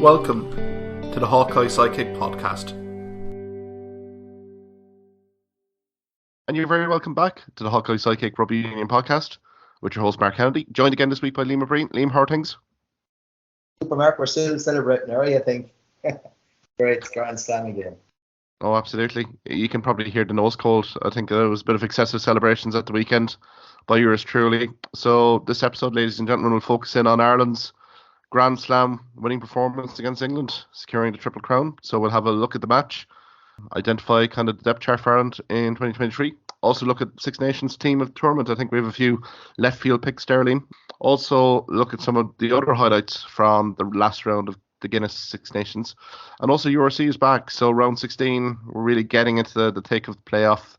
Welcome to the Hawkeye Sidekick podcast. And you're very welcome back to the Hawkeye Sidekick Rugby Union podcast with your host Mark Kennedy, joined again this week by Liam O'Brien. Liam, how are things? Super Mark, we're still celebrating early, I think. Great Grand Slam again. Oh, absolutely. You can probably hear the nose cold. I think there was a bit of excessive celebrations at the weekend by yours truly. So this episode, ladies and gentlemen, will focus in on Ireland's Grand Slam winning performance against England, securing the Triple Crown. So we'll have a look at the match, identify kind of the depth chart for Ireland in 2023. Also look at Six Nations team of the tournament. I think we have a few left field picks there, Liam. Also look at some of the other highlights from the last round of the Guinness Six Nations. And also URC is back. So round 16, we're really getting into the thick of the playoff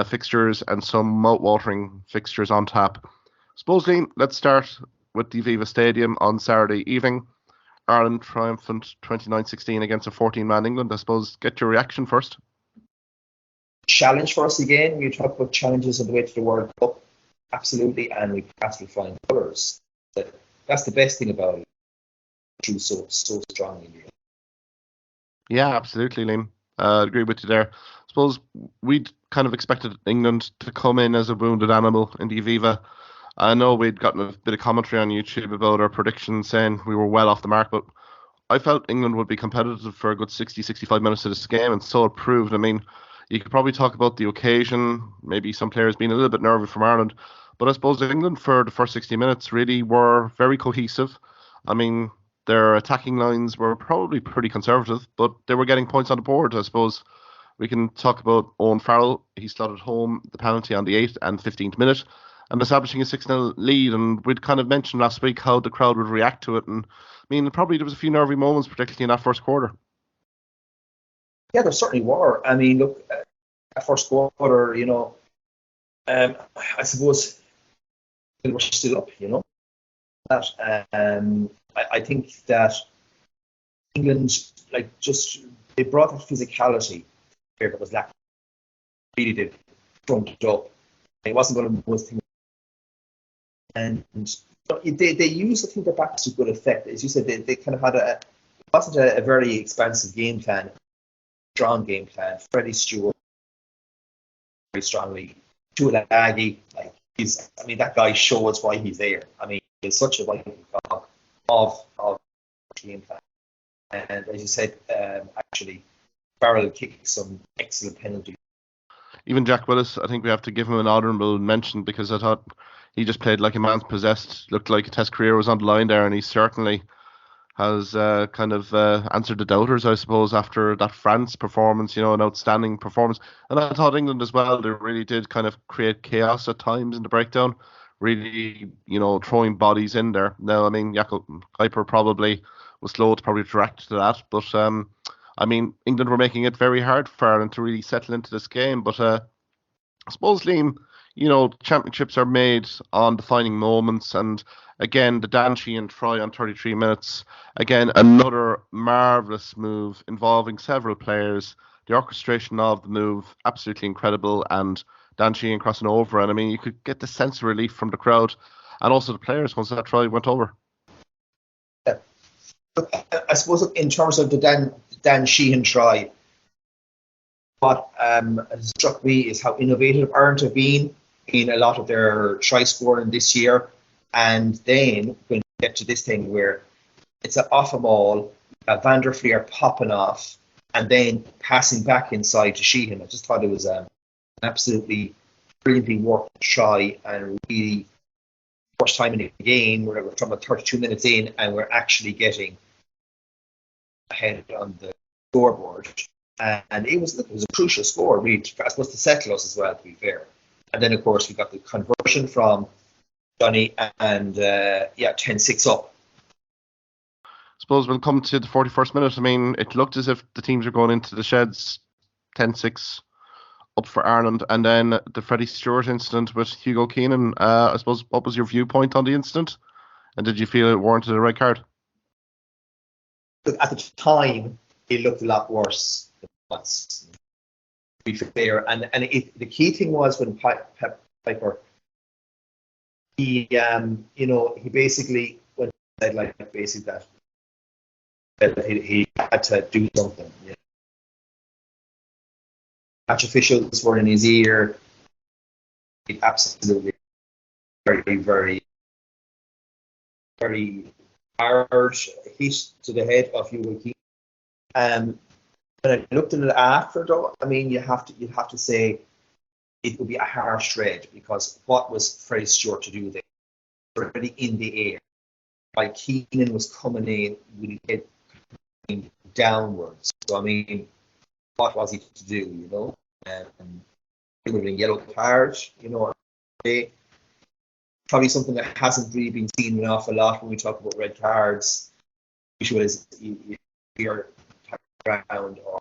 fixtures and some mouth-watering fixtures on tap. Suppose, Liam, let's start with the Aviva Stadium on Saturday evening. Ireland triumphant 29-16 against a 14-man England. I suppose, get your reaction first. Challenge for us again. We talk about challenges on the way to the World Cup. Absolutely, and we passed with flying colours. That's the best thing about it. Drew so strongly. Yeah, absolutely, Liam. I agree with you there. I suppose we'd kind of expected England to come in as a wounded animal in the Aviva. I know we'd gotten a bit of commentary on YouTube about our predictions saying we were well off the mark, but I felt England would be competitive for a good 60-65 minutes of this game, and so it proved. I mean, you could probably talk about the occasion, maybe some players being a little bit nervous from Ireland, but I suppose England for the first 60 minutes really were very cohesive. I mean, their attacking lines were probably pretty conservative, but they were getting points on the board. I suppose we can talk about Owen Farrell. He slotted home the penalty on the 8th and 15th minute and establishing a 6-0 lead. And we'd kind of mentioned last week how the crowd would react to it. And I mean, probably there was a few nervy moments, particularly in that first quarter. Yeah, there certainly were. I mean, look, that first quarter, I suppose they were still up, That, I think that England, they brought that physicality here that was lacking. Really did front it up. It wasn't one of those things. And they used, I think, their backs to good effect. As you said, they kind of had it wasn't a very expansive game plan, strong game plan. Freddie Stewart, very strongly. Tuilagi, that guy shows why he's there. I mean, he's such a vital cog of game plan. And as you said, actually, Farrell kicked some excellent penalties. Even Jack Willis, I think we have to give him an honourable mention because I thought he just played like a man's possessed. Looked like a test career was on the line there, and he certainly has answered the doubters, I suppose, after that France performance, an outstanding performance. And I thought England as well, they really did kind of create chaos at times in the breakdown, really, throwing bodies in there. Now, I mean, Jakob Kuiper probably was slow to probably react to that, but I mean, England were making it very hard for Ireland to really settle into this game. But I suppose, Liam, championships are made on defining moments. And again, the Dan Sheehan try on 33 minutes. Again, another marvellous move involving several players. The orchestration of the move, absolutely incredible. And Dan Sheehan crossing over. And I mean, you could get the sense of relief from the crowd and also the players once that try went over. Yeah. I suppose in terms of the Dan Sheehan try, what struck me is how innovative Ireland have been in a lot of their try scoring this year. And then when we get to this thing where it's an off a maul, Van der Fleer popping off, and then passing back inside to Sheehan. I just thought it was an absolutely brilliantly worked try, and really first time in the game where we're from 32 minutes in and we're actually getting ahead on the scoreboard. And it was a crucial score, really, I suppose, to settle us as well, to be fair. And then, of course, we got the conversion from Johnny and 10-6 up. I suppose we'll come to the 41st minute. I mean, it looked as if the teams were going into the sheds 10-6 up for Ireland. And then the Freddie Stewart incident with Hugo Keenan. I suppose, what was your viewpoint on the incident? And did you feel it warranted a red card? At the time, it looked a lot worse than what's, to be fair. And the key thing was when Piper, he basically went that that he had to do something. You know? Match officials were in his ear. It absolutely very, very, very hard hit to the head of URC. When I looked at it after, though, I mean, you'd have to say it would be a harsh trade, because what was Freddie Stewart to do there? Already in the air, while Keenan was coming in with his head downwards. So I mean, what was he to do? You know, it would have been yellow card. You know, probably something that hasn't really been seen an awful lot when we talk about red cards. Usually, is you're around or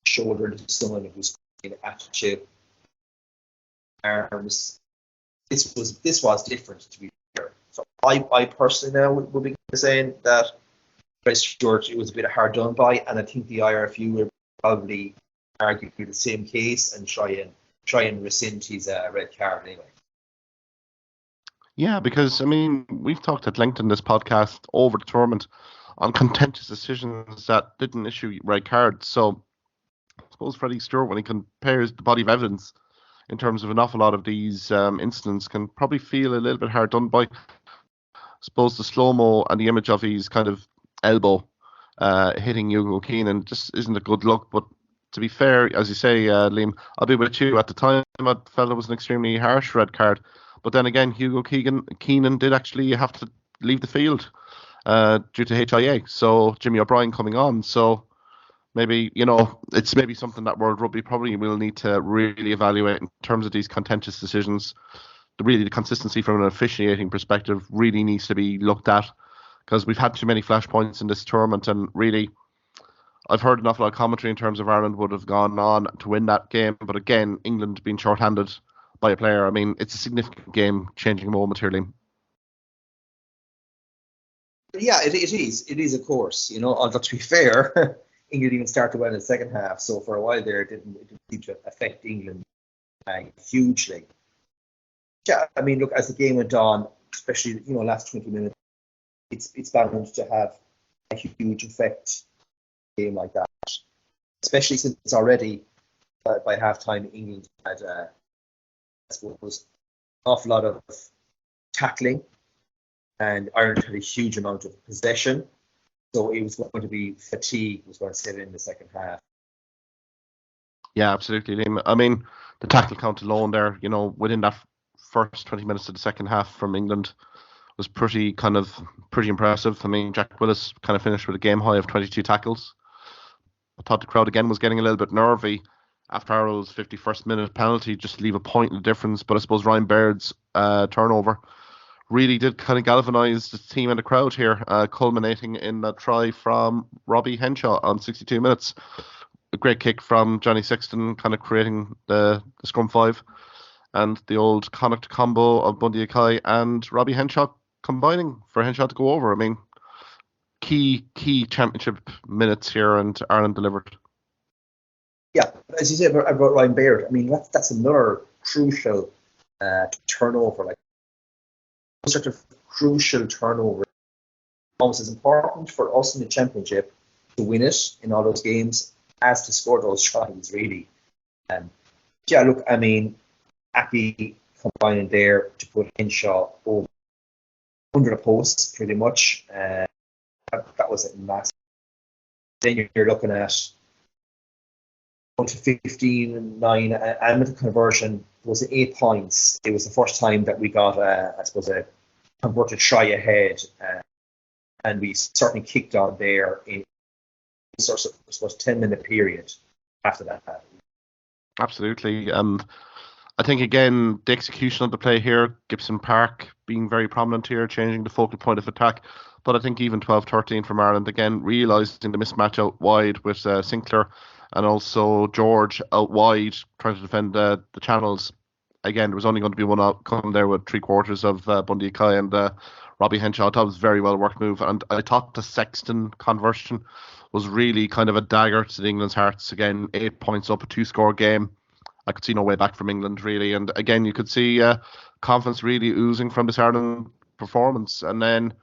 shoulder to someone who's at you, arms. This was different, to be fair. So I personally now would be saying that Freddie Stewart, it was a bit hard done by, and I think the IRFU will probably argue the same case and try and rescind his red card anyway. Yeah, because I mean, we've talked at length in this podcast over the tournament on contentious decisions that didn't issue red cards. So I suppose Freddie Stewart, when he compares the body of evidence in terms of an awful lot of these incidents, can probably feel a little bit hard done by. I suppose the slow-mo and the image of his kind of elbow hitting Hugo Keenan just isn't a good look. But to be fair, as you say, Liam, I'll be with you. At the time, I felt it was an extremely harsh red card. But then again, Hugo Keenan did actually have to leave the field due to HIA. So Jimmy O'Brien coming on. So maybe, you know, it's maybe something that World Rugby probably will need to really evaluate in terms of these contentious decisions. The consistency from an officiating perspective really needs to be looked at, because we've had too many flashpoints in this tournament, and really I've heard an awful lot of commentary in terms of Ireland would have gone on to win that game, but again, England being short-handed by a player, I mean, it's a significant game-changing moment here, Liam. Yeah, it is, of course. You know, although to be fair, England even started well in the second half, so for a while there, it didn't seem to affect England hugely. Yeah, I mean, look, as the game went on, especially, you know, last 20 minutes, it's bound to have a huge effect in a game like that, especially since it's already by half time England had I suppose an awful lot of tackling, and Ireland had a huge amount of possession, so it was going to be fatigue was going to set in the second half. Yeah, absolutely, Liam. I mean, the tackle count alone there, you know, within that first 20 minutes of the second half from England was pretty impressive. I mean, Jack Willis kind of finished with a game high of 22 tackles. I thought the crowd again was getting a little bit nervy after Arrows' 51st minute penalty, just to leave a point in the difference. But I suppose Ryan Baird's turnover really did kind of galvanise the team and the crowd here, culminating in a try from Robbie Henshaw on 62 minutes. A great kick from Johnny Sexton, kind of creating the scrum five, and the old Connacht combo of Bundy Akai and Robbie Henshaw combining for Henshaw to go over. I mean, key championship minutes here, and Ireland delivered. Yeah, as you said about Ryan Baird, I mean, that's another crucial turnover, like sort of crucial turnover. Almost as important for us in the championship to win it in all those games as to score those tries, really. Yeah, look, I mean, Aki combining there to put Henshaw over under the post, pretty much. That was a massive. Then you're looking at 1 to 15-9, and with the conversion, it was 8 points. It was the first time that we got, I suppose, a converted try ahead, and we certainly kicked on there in sort of, I suppose, 10-minute period after that. Absolutely. I think, again, the execution of the play here, Gibson Park being very prominent here, changing the focal point of attack. But I think even 12-13 from Ireland, again, realising the mismatch out wide with Sinclair and also George out wide trying to defend the channels. Again, there was only going to be one outcome there with 3/4 of Bundy Akai and Robbie Henshaw. I thought it was a very well worked move. And I thought the Sexton conversion was really kind of a dagger to the England's hearts. Again, 8 points up, a 2-score game. I could see no way back from England, really. And again, you could see confidence really oozing from this Ireland performance. And then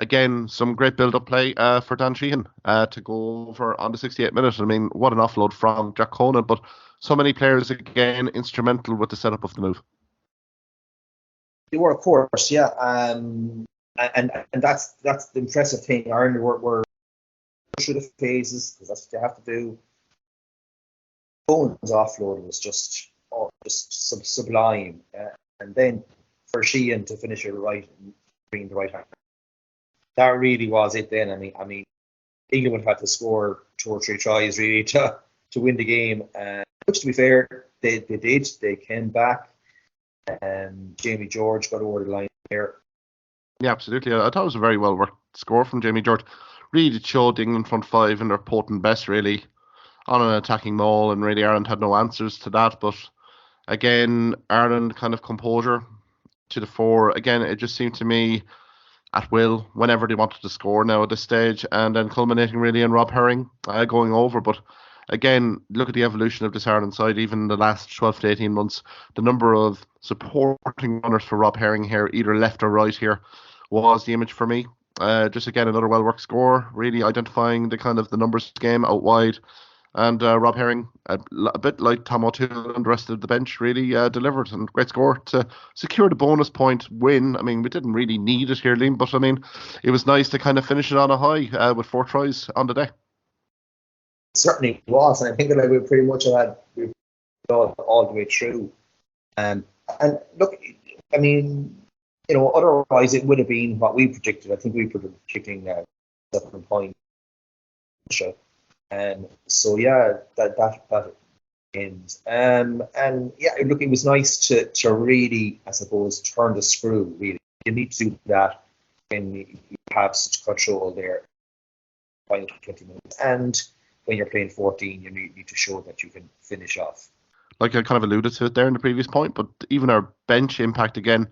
Again, some great build-up play for Dan Sheehan to go over on the 68th minute. I mean, what an offload from Jack Conan, but so many players, again, instrumental with the setup of the move. They were, of course, yeah. And that's the impressive thing. Ireland were through the phases, because that's what they have to do. Cohen's offload was just sublime. And then for Sheehan to finish it right, bring the right hand. That really was it then. I mean, England would have had to score 2 or 3 tries really to win the game. Which, to be fair, they did. They came back. Jamie George got over the line there. Yeah, absolutely. I thought it was a very well worked score from Jamie George. Really did show the England front five in their potent best, really, on an attacking maul, and really Ireland had no answers to that. But again, Ireland kind of composure to the fore. Again, it just seemed to me at will whenever they wanted to score now at this stage, and then culminating really in Rob Herring going over. But again, look at the evolution of this Ireland side, even in the last 12 to 18 months. The number of supporting runners for Rob Herring here, either left or right here, was the image for me. Just again, another well-worked score, really identifying the kind of the numbers game out wide. And Rob Herring, a bit like Tom O'Toole and the rest of the bench, really delivered, and great score to secure the bonus point win. I mean, we didn't really need it here, Liam, but I mean, it was nice to kind of finish it on a high with 4 tries on the day. It certainly was, and I think that we pretty much had all the way through. And look, I mean, otherwise it would have been what we predicted. I think we were predicting 7 point. So yeah, that ends. And yeah, look, it was nice to really, I suppose, turn the screw. Really, you need to do that when you have such control there. Final 20 minutes, and when you're playing 14, you need to show that you can finish off. Like I kind of alluded to it there in the previous point, but even our bench impact again,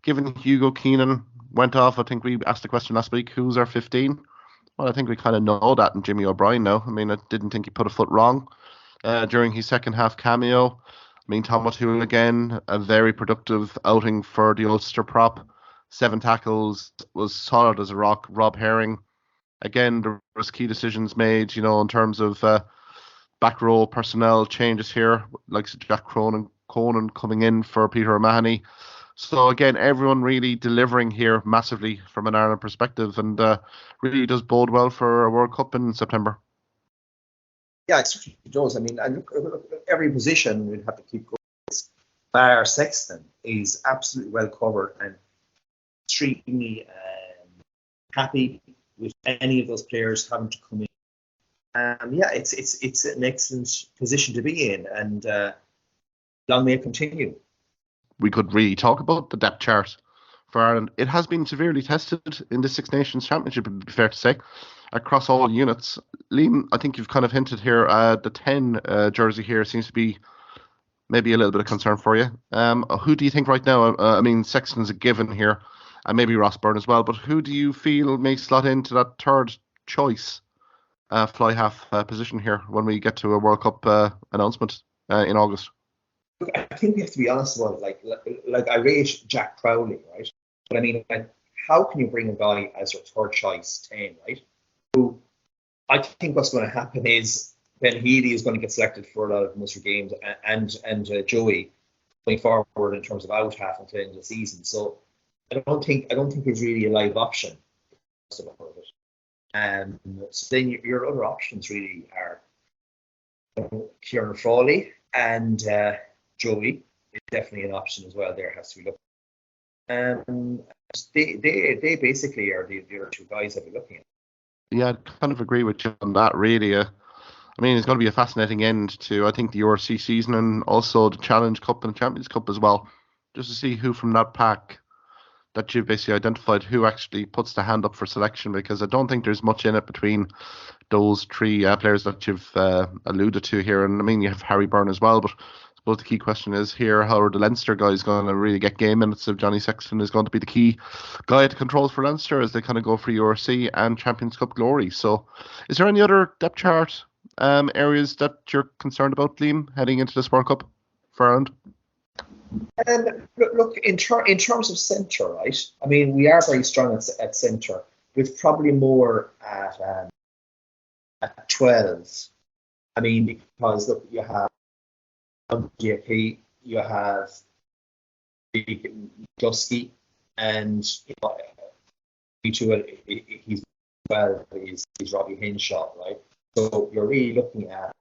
given Hugo Keenan went off, I think we asked the question last week, who's our 15? Well, I think we kind of know that in Jimmy O'Brien now. I mean, I didn't think he put a foot wrong during his second half cameo. I mean, Tom O'Toole again, a very productive outing for the Ulster prop. 7 tackles, was solid as a rock. Rob Herring, again, there was key decisions made, in terms of back row personnel changes here, like Jack Conan coming in for Peter O'Mahony. So again, everyone really delivering here massively from an Ireland perspective, and really does bode well for a World Cup in September. Yeah, it certainly does. I mean, every position we'd have to keep going. Bar Sexton is absolutely well covered, and extremely happy with any of those players having to come in. Yeah, it's an excellent position to be in, and long may it continue. We could really talk about the depth chart for Ireland. It has been severely tested in the Six Nations Championship, it would be fair to say, across all units. Liam, I think you've kind of hinted here, the 10 jersey here seems to be maybe a little bit of concern for you. Who do you think right now? I mean, Sexton's a given here, and maybe Ross Byrne as well, but who do you feel may slot into that third choice fly half position here when we get to a World Cup announcement in August? Look, I think we have to be honest about it. Like I rate Jack Crowley, right? But I mean, how can you bring a guy as your third choice 10, right? Who I think what's going to happen is Ben Healy is going to get selected for a lot of Munster games, and Joey going forward in terms of out half until the end of the season. So I don't think there's really a live option. So then your other options really are Kieran Frawley and Joey is definitely an option as well. There has to be looked. They basically are the other 2 guys that we're looking at. Yeah, I kind of agree with you on that, really. I mean, it's going to be a fascinating end to, I think, the URC season, and also the Challenge Cup and the Champions Cup as well, just to see who from that pack that you've basically identified who actually puts the hand up for selection, because I don't think there's much in it between those 3 players that you've alluded to here. And I mean, you have Harry Byrne as well, but I suppose the key question is here, how are the Leinster guys going to really get game minutes if Johnny Sexton is going to be the key guy to controls for Leinster as they kind of go for URC and Champions Cup glory. So is there any other depth chart areas that you're concerned about, Liam, heading into this World Cup for Ireland? Look, in terms of centre, right? I mean, we are very strong at centre. with probably more at 12. I mean, because look, you have JP, you have Dusky, and he's Robbie Hinshaw, right? So you're really looking at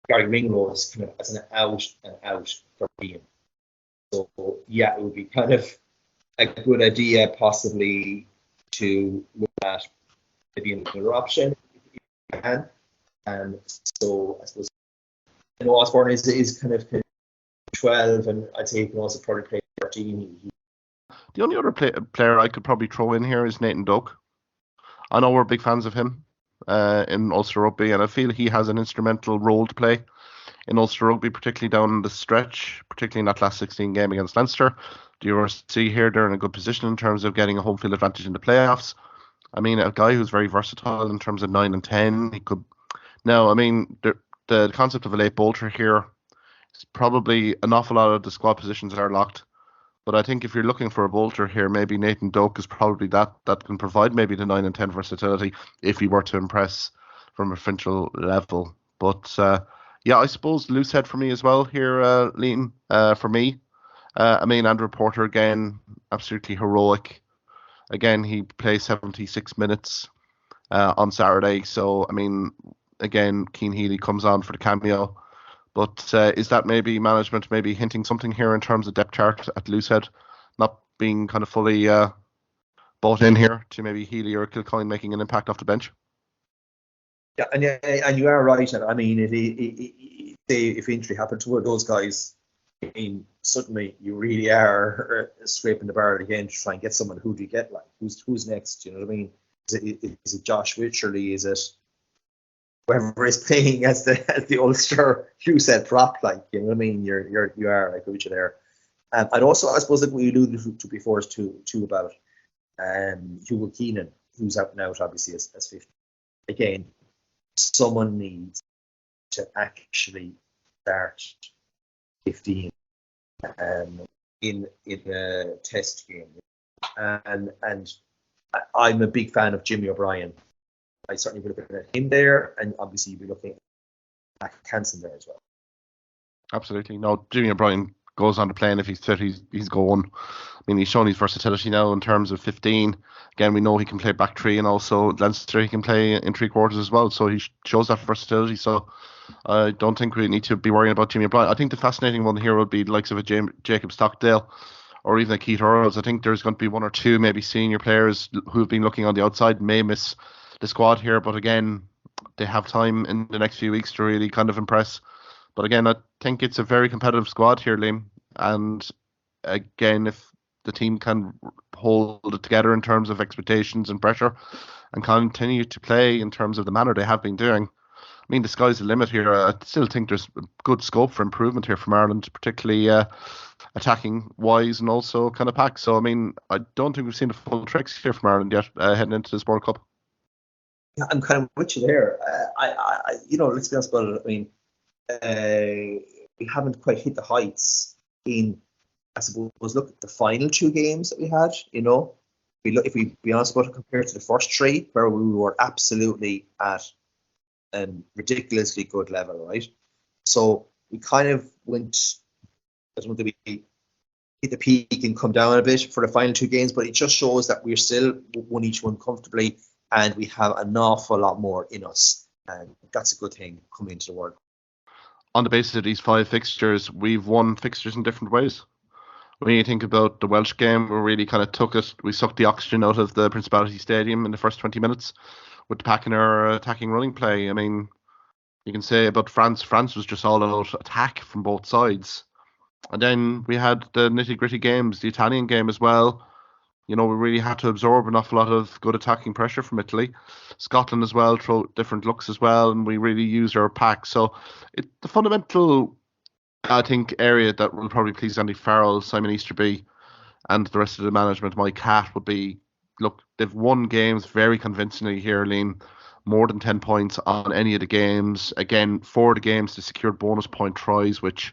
Gary Ringrose kind of as an out and out for him. So yeah, it would be kind of a good idea possibly to look at maybe another option if you can. And so I suppose Osborne is kind of 12, and I'd say he can also probably play 13. The only other player I could probably throw in here is Nathan Doak. I know we're big fans of him in Ulster Rugby, and I feel he has an instrumental role to play in Ulster Rugby, particularly down the stretch, particularly in that last 16 game against Leinster. The URC here, they're in a good position in terms of getting a home field advantage in the playoffs. I mean, a guy who's very versatile in terms of 9 and 10. He could. Now, I mean, the concept of a late bolter here is probably an awful lot of the squad positions are locked. But I think if you're looking for a bolter here, maybe Nathan Doak is probably that can provide maybe the 9 and 10 versatility if he were to impress from a provincial level. But yeah, I suppose loose head for me as well here, Liam, for me. I mean, Andrew Porter again, absolutely heroic. Again, he plays 76 minutes on Saturday. So, I mean, again, Cian Healy comes on for the cameo. But is that maybe management maybe hinting something here in terms of depth chart at loosehead, not being kind of fully bought in here to maybe Healy or Kilcoyne making an impact off the bench? Yeah, and you are right. And I mean, if injury happened to one of those guys, I mean, suddenly you really are scraping the barrel again to try and get someone. Who do you get? Like, who's next? You know what I mean? Is it Josh Wycherley? Is it whoever is playing as the Ulster said prop? Like, you know what I mean? You are, I agree with you there. And also, I suppose that we alluded to before is too about Hugo Keenan, who's out and out obviously as 50. Again, someone needs to actually start 15 in a test game, and I'm a big fan of Jimmy O'Brien. I certainly would have been at him there, and obviously you'd be looking at Hansen there as well. Absolutely. No, Jimmy O'Brien goes on to play, and if he's fit, he's going. I mean, he's shown his versatility now in terms of 15. Again, we know he can play back three, and also Leinster he can play in three quarters as well. So he shows that versatility. So I don't think we need to be worrying about Jimmy O'Brien. I think the fascinating one here would be the likes of a Jacob Stockdale or even a Keith Earls. I think there's going to be one or two maybe senior players who have been looking on the outside may miss the squad here. But again, they have time in the next few weeks to really kind of impress. But again, I think it's a very competitive squad here, Liam. And again, if the team can hold it together in terms of expectations and pressure and continue to play in terms of the manner they have been doing, I mean, the sky's the limit here. I still think there's good scope for improvement here from Ireland, particularly attacking wise and also kind of pack. So, I mean, I don't think we've seen the full tricks here from Ireland yet heading into this World Cup. Yeah, I'm kind of with you there. I let's be honest about it. I mean, we haven't quite hit the heights in, I suppose, look at the final two games that we had. You know, if we be honest about it, compared to the first three, where we were absolutely at a ridiculously good level, right? So we kind of went, I don't know, did we hit the peak and come down a bit for the final two games, but it just shows that we're still won each one comfortably, and we have an awful lot more in us, and that's a good thing coming into the World. On the basis of these 5 fixtures, we've won fixtures in different ways. When you think about the Welsh game, we really kind of took it. We sucked the oxygen out of the Principality Stadium in the first 20 minutes with the pack in our attacking running play. I mean, you can say about France. France was just all out attack from both sides. And then we had the nitty-gritty games, the Italian game as well. You know, we really had to absorb an awful lot of good attacking pressure from Italy. Scotland as well, throw different looks as well, and we really used our pack. So the fundamental, I think, area that will probably please Andy Farrell, Simon Easterby, and the rest of the management, my cat, would be, look, they've won games very convincingly here, Liam. More than 10 points on any of the games. Again, 4 of the games they secured bonus point tries, which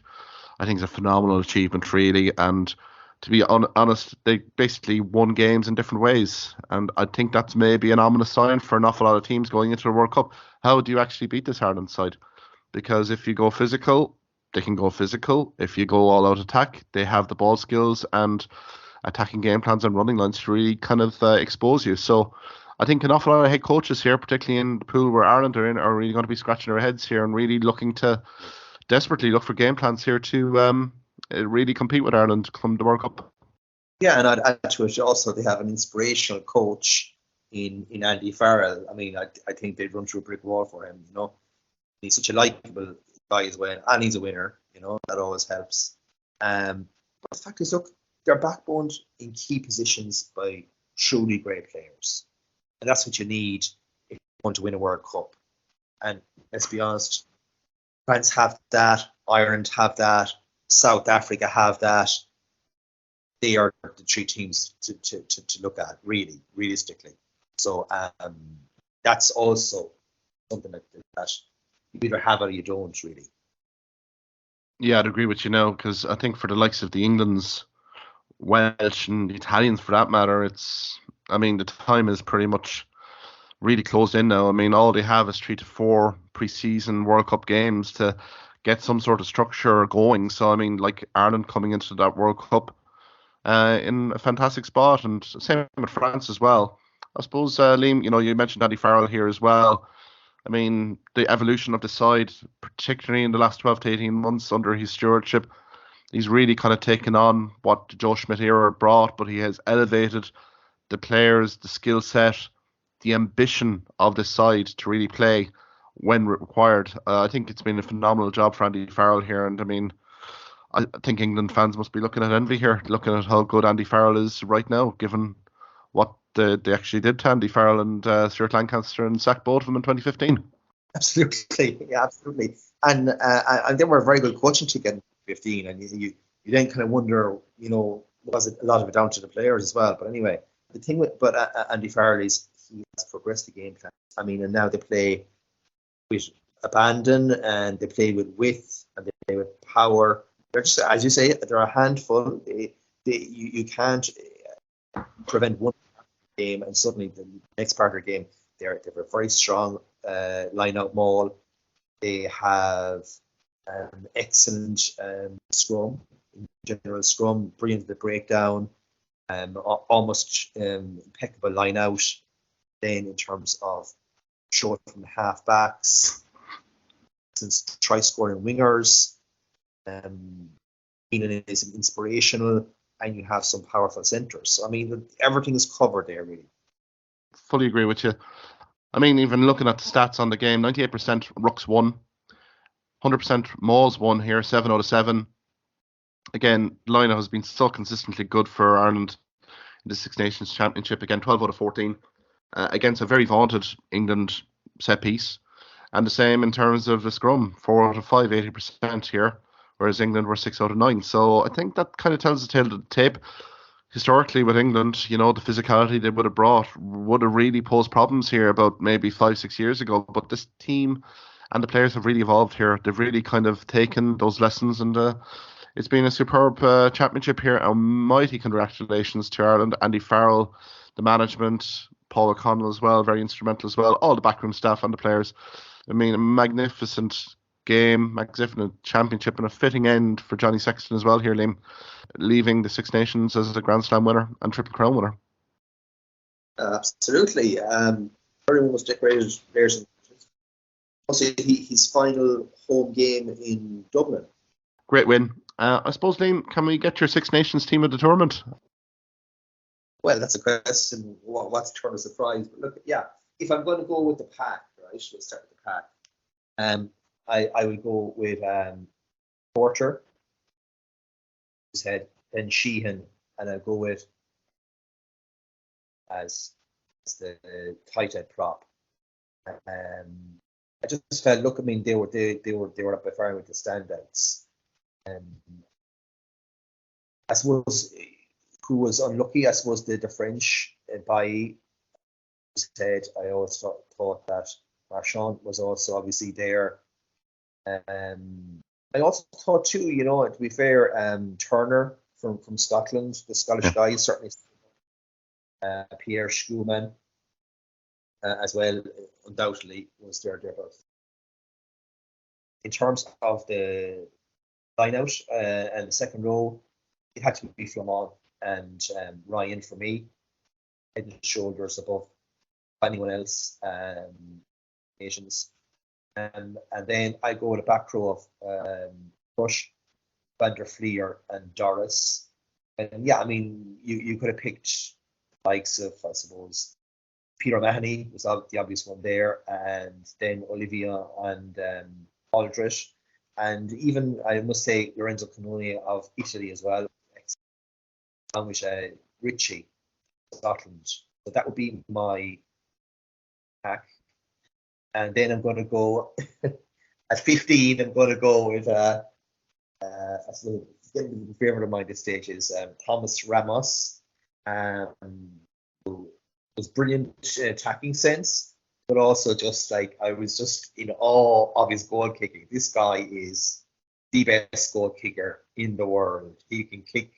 I think is a phenomenal achievement, really. And to be honest, they basically won games in different ways. And I think that's maybe an ominous sign for an awful lot of teams going into the World Cup. How do you actually beat this Ireland side? Because if you go physical, they can go physical. If you go all out attack, they have the ball skills and attacking game plans and running lines to really kind of expose you. So I think an awful lot of head coaches here, particularly in the pool where Ireland are in, are really going to be scratching their heads here and really looking to desperately look for game plans here to really compete with Ireland come the World Cup. Yeah, and I'd add to it also they have an inspirational coach in Andy Farrell. I mean, I think they'd run through a brick wall for him. You know, he's such a likable guy as well, and he's a winner. You know, that always helps. But the fact is, look, they're backboned in key positions by truly great players, and that's what you need if you want to win a World Cup. And let's be honest, France have that, Ireland have that, South Africa have that. They are the three teams to look at, really, realistically. So that's also something that you either have or you don't, really. Yeah, I'd agree with you now, because I think for the likes of the Englands, Welsh and the Italians for that matter, the time is pretty much really closed in now. I mean, all they have is 3 to 4 pre-season World Cup games to get some sort of structure going. So, I mean, like Ireland coming into that World Cup in a fantastic spot, and same with France as well. I suppose, Liam, you mentioned Andy Farrell here as well. I mean, the evolution of the side, particularly in the last 12 to 18 months under his stewardship, he's really kind of taken on what the Joe Schmidt era brought, but he has elevated the players, the skill set, the ambition of the side to really play when required. I think it's been a phenomenal job for Andy Farrell here, and I mean, I think England fans must be looking at envy here, looking at how good Andy Farrell is right now, given what they actually did to Andy Farrell and Stuart Lancaster and sacked both of them in 2015. Absolutely, yeah, absolutely. And they were a very good coaching team in 2015, and you then kind of wonder, was it a lot of it down to the players as well? But anyway, the thing with Andy Farrell is he has progressed the game plan. I mean, and now they play with abandon, and they play with width, and they play with power. They're just, as you say, they're a handful. You can't prevent one game, and suddenly the next part of the game, they're a very strong line-out maul. They have excellent scrum, general scrum, brilliant at the breakdown, almost impeccable line-out. Then in terms of short from the half-backs, since try-scoring wingers, Keenan is inspirational, and you have some powerful centres. So, I mean, everything is covered there, really. Fully agree with you. I mean, even looking at the stats on the game, 98% Rucks won, 100% Mauls won here, 7 out of 7. Again, line-out has been so consistently good for Ireland in the Six Nations Championship. Again, 12 out of 14 against a very vaunted England set piece. And the same in terms of the scrum, 4 out of 5, 80% here, whereas England were 6 out of 9. So I think that kind of tells the tale of the tape. Historically with England, the physicality they would have brought would have really posed problems here about maybe 5-6 years ago. But this team and the players have really evolved here. They've really kind of taken those lessons, and it's been a superb championship here. A mighty congratulations to Ireland, Andy Farrell, the management, Paul O'Connell as well, very instrumental as well, all the backroom staff and the players. I mean, a magnificent game, magnificent championship, and a fitting end for Johnny Sexton as well here, Liam, leaving the Six Nations as a Grand Slam winner and Triple Crown winner. Absolutely. Everyone was decorated players. Also, his final home game in Dublin. Great win. I suppose, Liam, can we get your Six Nations team of the tournament? Well, that's a question. What's the turn of surprise? But look, yeah, if I'm going to go with the pack, right, we'll start with the pack. I would go with Porter, his head, then Sheehan, and I'll go with as the tight head prop. I just felt, look, I mean, they were up by far with the standouts. I suppose who was unlucky, I suppose the French by his head. I always thought that Marchand was also obviously there. I also thought too, to be fair, Turner from Scotland. The Scottish guys certainly. Pierre Schumann as well, undoubtedly was thereabouts. In terms of the line-out and the second row, it had to be Flamand and Ryan for me, head and shoulders above anyone else, nations. And then I go with a back row of Bush, Van der Fleer, and Doris. And yeah, I mean, you could have picked the likes of, I suppose, Peter Mahoney was the obvious one there, and then Olivia and Aldrich, and even, I must say, Lorenzo Canoni of Italy as well, and which Ritchie, Scotland. So that would be my pack. And then I'm going to go at 15. I'm going to go with a favorite of mine at this stage is Thomas Ramos. Who was brilliant attacking sense, but also just like I was just in awe of his goal kicking. This guy is the best goal kicker in the world. He can kick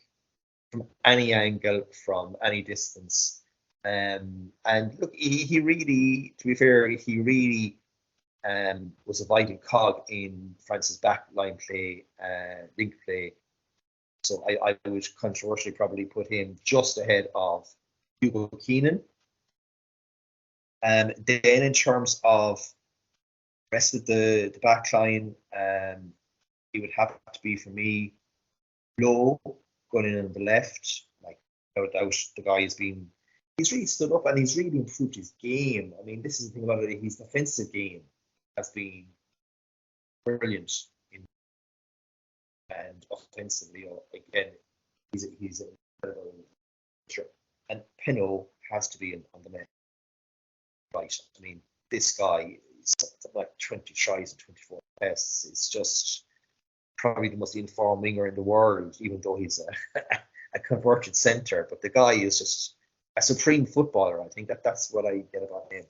from any angle, from any distance. And look, he really, to be fair, he really was a vital cog in France's backline play, link play. So I would controversially probably put him just ahead of Hugo Keenan. Then in terms of the rest of the backline, it would have to be for me Lowe going in on the left. Like, no doubt, the guy he's really stood up and he's really improved his game. I mean, this is the thing about it, his defensive game has been brilliant. And offensively, again, he's an incredible pitcher. And Pinot has to be on the net. Right. I mean, this guy is something like 20 tries and 24 tests. It's just probably the most informed winger in the world, even though he's a converted centre. But the guy is just a supreme footballer. I think that's what I get about him.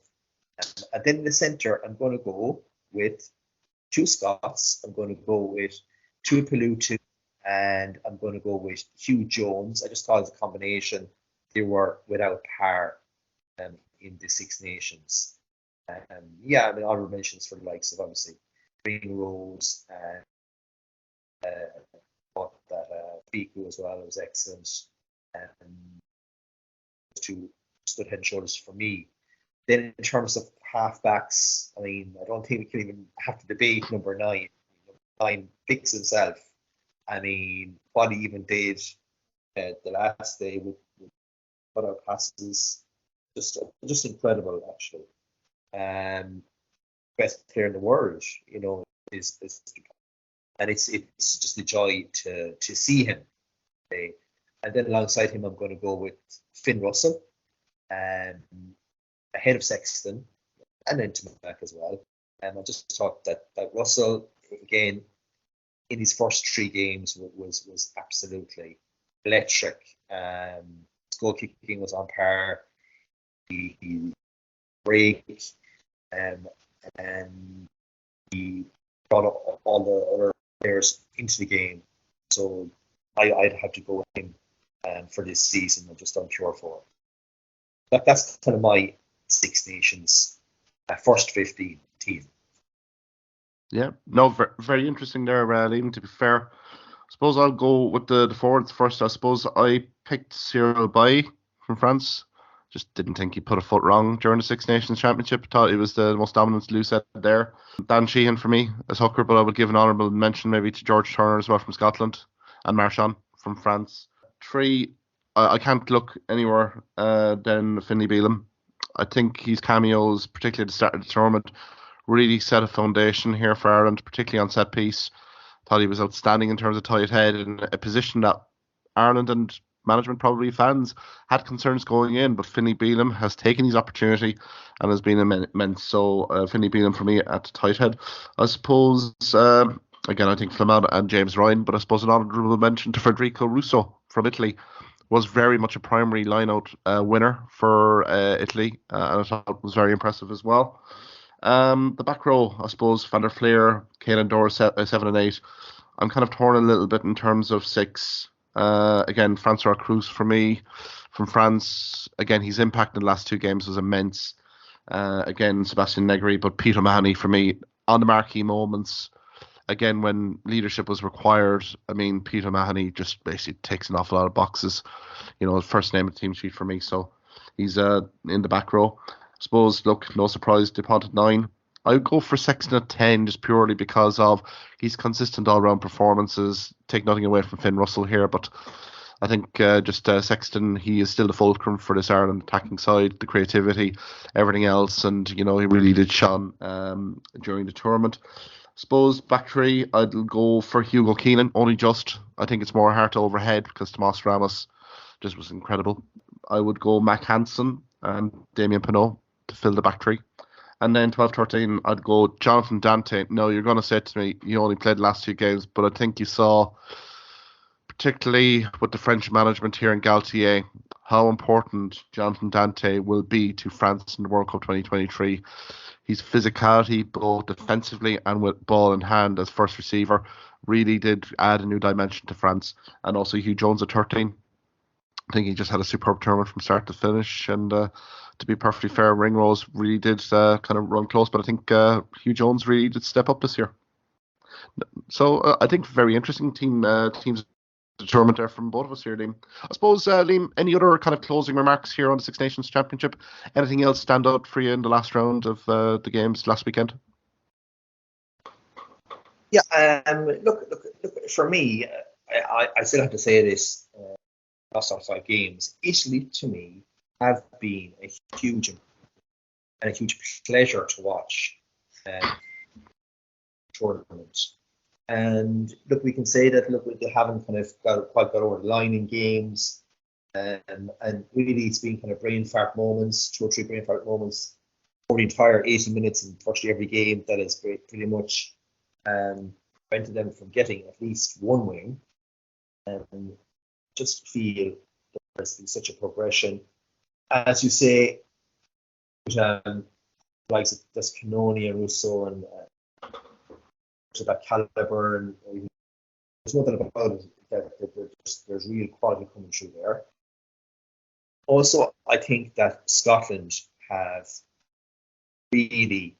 And then in the centre, I'm going to go with two Scots. I'm going to go with Tuipulotu, and I'm going to go with Hugh Jones. I just thought as a combination, they were without par in the Six Nations. Yeah, I mean, honourable mentions for the likes of, obviously, Ringrose and thought that Fiku as well was excellent. Two stood head and shoulders for me. Then in terms of halfbacks, I mean, I don't think we can even have to debate number 9. Number 9 picks himself. I mean, what he even did the last day with put out passes, just incredible, actually. Best player in the world, you know, is and it's just a joy to see him play. And then alongside him, I'm going to go with Finn Russell, ahead of Sexton, and then Timac as well. And I just thought that Russell, again, in his first 3 games was absolutely electric. His goal kicking was on par. He braked, and he brought up all the other players into the game. So I'd have to go with him for this season. I'm just unsure for. That's kind of my Six Nations first 15 team. Yeah, no, very interesting there, Liam, to be fair. I suppose I'll go with the forwards first. I suppose I picked Cyril Baille from France. Just didn't think he put a foot wrong during the Six Nations Championship. Thought he was the most dominant loose head there. Dan Sheehan for me as hooker, but I would give an honourable mention maybe to George Turner as well from Scotland, and Marchand from France. 3, I can't look anywhere than Finlay Bealham. I think his cameos, particularly at the start of the tournament, really set a foundation here for Ireland, particularly on set piece. Thought he was outstanding in terms of tight head, in a position that Ireland and management, probably fans, had concerns going in, but Finlay Bealham has taken his opportunity and has been immense. So Finlay Bealham for me at tight head. I suppose, again, I think Flamand and James Ryan, but I suppose an honourable mention to Federico Russo from Italy. Was very much a primary line-out winner for Italy, and I thought it was very impressive as well. The back row, I suppose, Van der Fleer, Caelan Doris, 7 and 8. I'm kind of torn a little bit in terms of 6. Again, Francois Cruz for me from France. Again, his impact in the last two games was immense. Again, Sebastian Negri, but Peter Mahoney for me on the marquee moments. Again, when leadership was required, I mean, Peter Mahoney just basically takes an awful lot of boxes. First name of the team sheet for me. So he's in the back row. I suppose, look, no surprise, Dupont at 9. I would go for Sexton at 10 just purely because of his consistent all-round performances. Take nothing away from Finn Russell here, but I think Sexton, he is still the fulcrum for this Ireland attacking side, the creativity, everything else, and, he really did shine during the tournament. I suppose back three, I'd go for Hugo Keenan, only just. I think it's more heart to overhead because Tomas Ramos just was incredible. I would go Mac Hansen and Damien Pinot to fill the back three. And then 12-13, I'd go Jonathan Dante. No, you're going to say to me, you only played the last two games, but I think you saw, particularly with the French management here in Galtier, how important Jonathan Dante will be to France in the World Cup 2023. His physicality, both defensively and with ball in hand as first receiver, really did add a new dimension to France. And also Hugh Jones at 13. I think he just had a superb tournament from start to finish. And to be perfectly fair, Ringrose really did kind of run close. But I think Hugh Jones really did step up this year. So I think very interesting teams determined there from both of us here, Liam. I suppose, Liam, any other kind of closing remarks here on the Six Nations Championship? Anything else stand out for you in the last round of the games last weekend? Yeah, look, for me, I still have to say this, last 5 games, Italy, to me, have been a huge pleasure to watch tournaments. And look, we can say that, look, they haven't kind of quite got over the line in games. And really, it's been kind of brain fart moments, 2 or 3 brain fart moments for the entire 80 minutes in virtually every game that has pretty much prevented them from getting at least one win. And just feel that there's been such a progression. As you say, like there's Canoni and Russo and to that caliber, and there's nothing about it that there's real quality coming through there. Also, I think that Scotland have really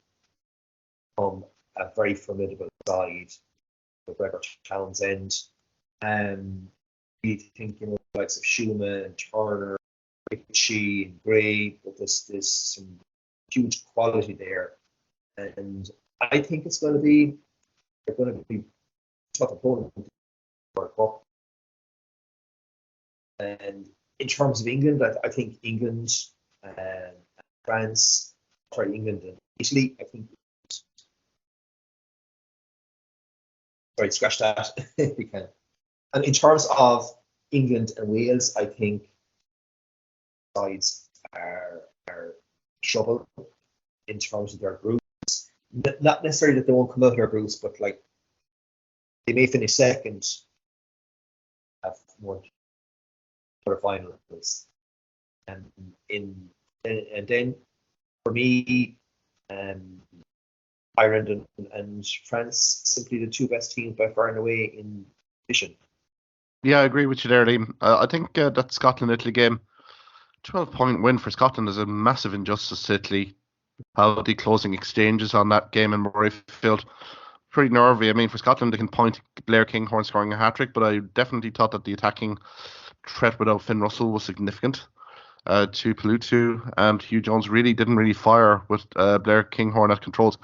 become a very formidable side with Gregor Townsend. I think, the likes of Schumann and Turner, Ritchie and Gray, but there's some huge quality there. And I think they're going to be tough opponent for a cup. And in terms of England, I think England and England and Italy, I think. Sorry, scratch that if we can. And in terms of England and Wales, I think sides are trouble in terms of their groups. Not necessarily that they won't come out of their groups, but like they may finish second, have more quarterfinals, and then for me, Ireland and France simply the 2 best teams by far and away in division. Yeah, I agree with you there, Liam. I think that Scotland-Italy game, 12-point win for Scotland is a massive injustice to Italy. How the closing exchanges on that game in Murrayfield, pretty nervy. I mean, for Scotland, they can point Blair Kinghorn scoring a hat-trick, but I definitely thought that the attacking threat without Finn Russell was significant to Pelutu, and Hugh Jones didn't fire with Blair Kinghorn at controls.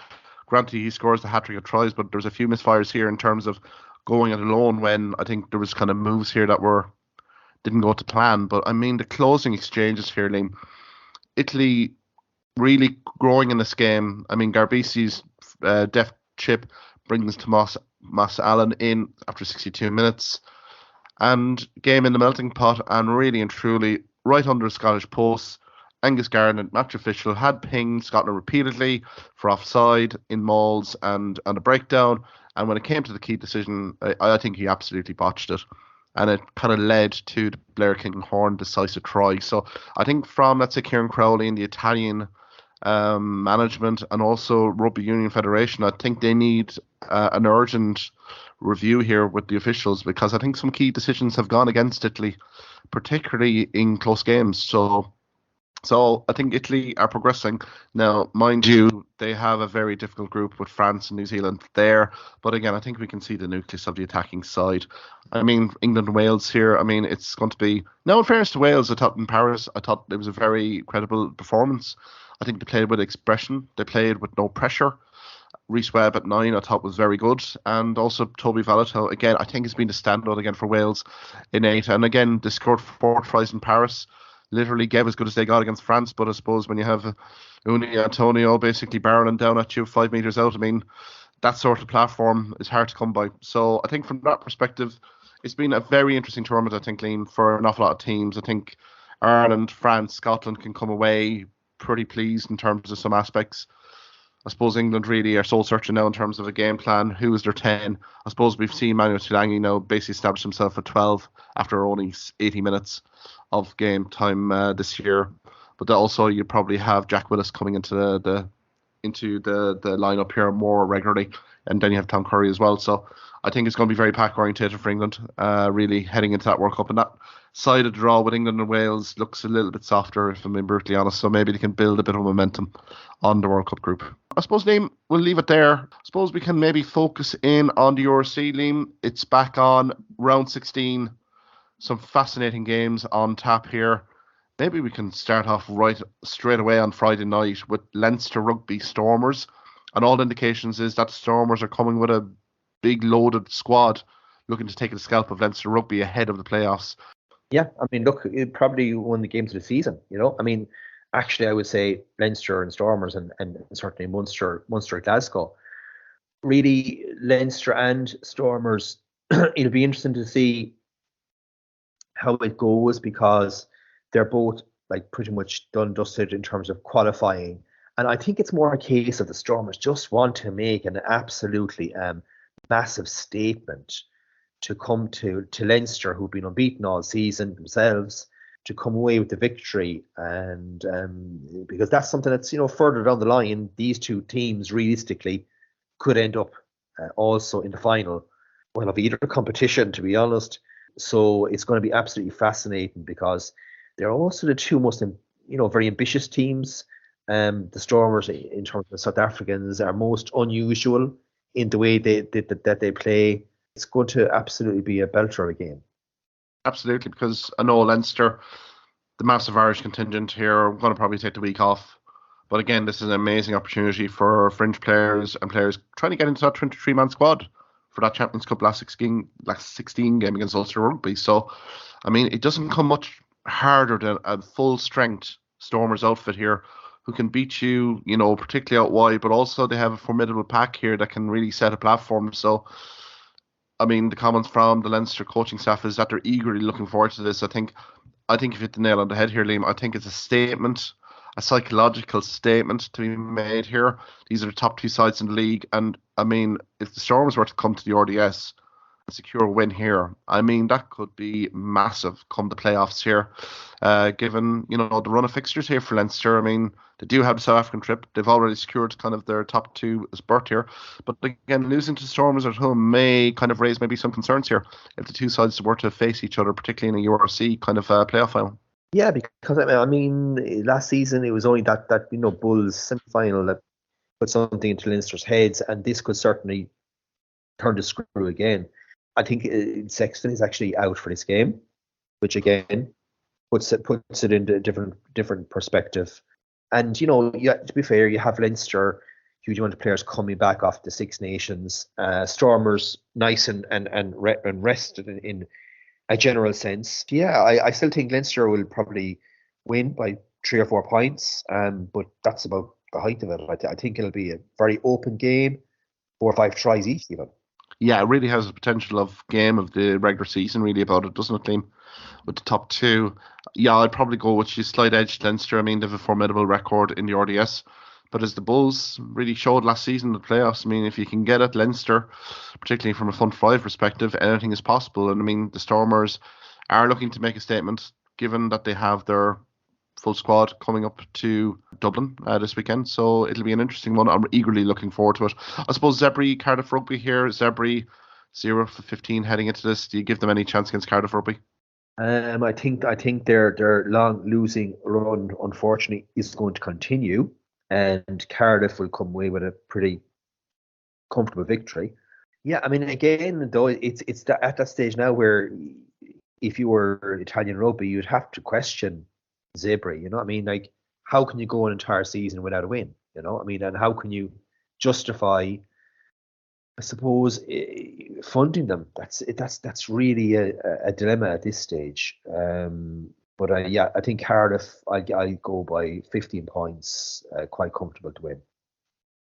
Granted, he scores the hat-trick of tries, but there's a few misfires here in terms of going it alone when I think there was kind of moves here that didn't go to plan. But I mean, the closing exchanges here, Liam, Italy really growing in this game. I mean, Garbisi's deft chip brings Tomas Allen in after 62 minutes. And game in the melting pot, and really and truly, right under the Scottish posts, Angus Garnett, match official, had pinged Scotland repeatedly for offside in mauls and a breakdown. And when it came to the key decision, I think he absolutely botched it. And it kind of led to the Blair Kinghorn decisive try. So I think from, let's say, Kieran Crowley and the Italian management, and also Rugby Union Federation. I think they need an urgent review here with the officials, because I think some key decisions have gone against Italy, particularly in close games. So I think Italy are progressing. Now, mind you, they have a very difficult group with France and New Zealand there. But again, I think we can see the nucleus of the attacking side. I mean, England and Wales here, I mean, it's going to be... Now, in fairness to Wales, I thought in Paris, I thought it was a very credible performance. I think they played with expression. They played with no pressure. Reece Webb at 9, I thought was very good. And also Toby Vallotto, again, I think has been the standout again for Wales in 8. And again, they scored 4 tries in Paris. Literally gave as good as they got against France, but I suppose when you have Uni Antonio basically barreling down at you 5 metres out, I mean, that sort of platform is hard to come by. So I think from that perspective, it's been a very interesting tournament, I think, Liam, for an awful lot of teams. I think Ireland, France, Scotland can come away pretty pleased in terms of some aspects. I suppose England really are soul searching now in terms of a game plan. Who is their 10? I suppose we've seen Manuel Tuilagi now basically establish himself at 12 after only 80 minutes of game time this year. But also you probably have Jack Willis coming into the lineup here more regularly, and then you have Tom Curry as well. So I think it's going to be very pack orientated for England, really heading into that World Cup. And that side of the draw with England and Wales looks a little bit softer, if I'm being brutally honest. So maybe they can build a bit of momentum on the World Cup group. I suppose, Liam, we'll leave it there. I suppose we can maybe focus in on the URC, Liam. It's back on round 16. Some fascinating games on tap here. Maybe we can start off right straight away on Friday night with Leinster Rugby Stormers. And all indications is that Stormers are coming with a big loaded squad looking to take the scalp of Leinster Rugby ahead of the playoffs. Yeah, I mean, look, it probably won the games of the season, you know. I mean, actually, I would say Leinster and Stormers and certainly Munster Glasgow. Really, Leinster and Stormers, it'll be interesting to see how it goes, because they're both like pretty much done and dusted in terms of qualifying. And I think it's more a case of the Stormers just want to make an absolutely massive statement to come to Leinster, who've been unbeaten all season themselves, to come away with the victory. And because that's something that's, you know, further down the line, these two teams realistically could end up also in the final, well, of either competition, to be honest. So it's going to be absolutely fascinating, because they're also the two most, you know, very ambitious teams. The Stormers, in terms of South Africans, are most unusual in the way that they play. It's going to absolutely be a belter of a game. Absolutely, because I know Leinster, the massive Irish contingent here, are going to probably take the week off. But again, this is an amazing opportunity for fringe players and players trying to get into that 23-man squad for that Champions Cup last 16 game against Ulster Rugby. So, I mean, it doesn't come much harder than a full-strength Stormers outfit here, who can beat you, you know, particularly out wide, but also they have a formidable pack here that can really set a platform. So, I mean, the comments from the Leinster coaching staff is that they're eagerly looking forward to this. I think if you hit the nail on the head here, Liam, I think it's a statement, a psychological statement to be made here. These are the top two sides in the league. And, I mean, if the Stormers were to come to the RDS and secure a win here, I mean, that could be massive come the playoffs here. Given, you know, the run of fixtures here for Leinster, I mean, they do have the South African trip. They've already secured kind of their top two berth here. But again, losing to Stormers at home may kind of raise maybe some concerns here if the two sides were to face each other, particularly in a URC kind of playoff final. Yeah, because I mean, last season it was only that you know, Bulls semi-final that put something into Leinster's heads, and this could certainly turn the screw again. I think Sexton is actually out for this game, which again puts it into a different perspective. And, you know, to be fair, you have Leinster, huge amount of players coming back off the Six Nations. Stormers, nice and rested in a general sense. Yeah, I still think Leinster will probably win by 3 or 4 points, but that's about the height of it. I think it'll be a very open game, 4 or 5 tries each even. Yeah, it really has the potential of game of the regular season, really, about it, doesn't it, Liam? With the top two. Yeah, I'd probably go with you, slight edge Leinster. I mean, they have a formidable record in the RDS. But as the Bulls really showed last season in the playoffs, I mean, if you can get at Leinster, particularly from a front five perspective, anything is possible. And I mean, the Stormers are looking to make a statement, given that they have their full squad coming up to Dublin this weekend, so it'll be an interesting one. I'm eagerly looking forward to it. I suppose Zebri, Cardiff Rugby here. Zebri 0 for 15 heading into this. Do you give them any chance against Cardiff Rugby? I think their long losing run, unfortunately, is going to continue, and Cardiff will come away with a pretty comfortable victory. Yeah, I mean, again, though, it's at that stage now where if you were Italian rugby, you'd have to question Zebri. You know what I mean? Like, how can you go an entire season without a win? You know what I mean? And how can you justify, I suppose, funding them? That's really a dilemma at this stage. But yeah, I think Cardiff, I go by 15 points, quite comfortable to win.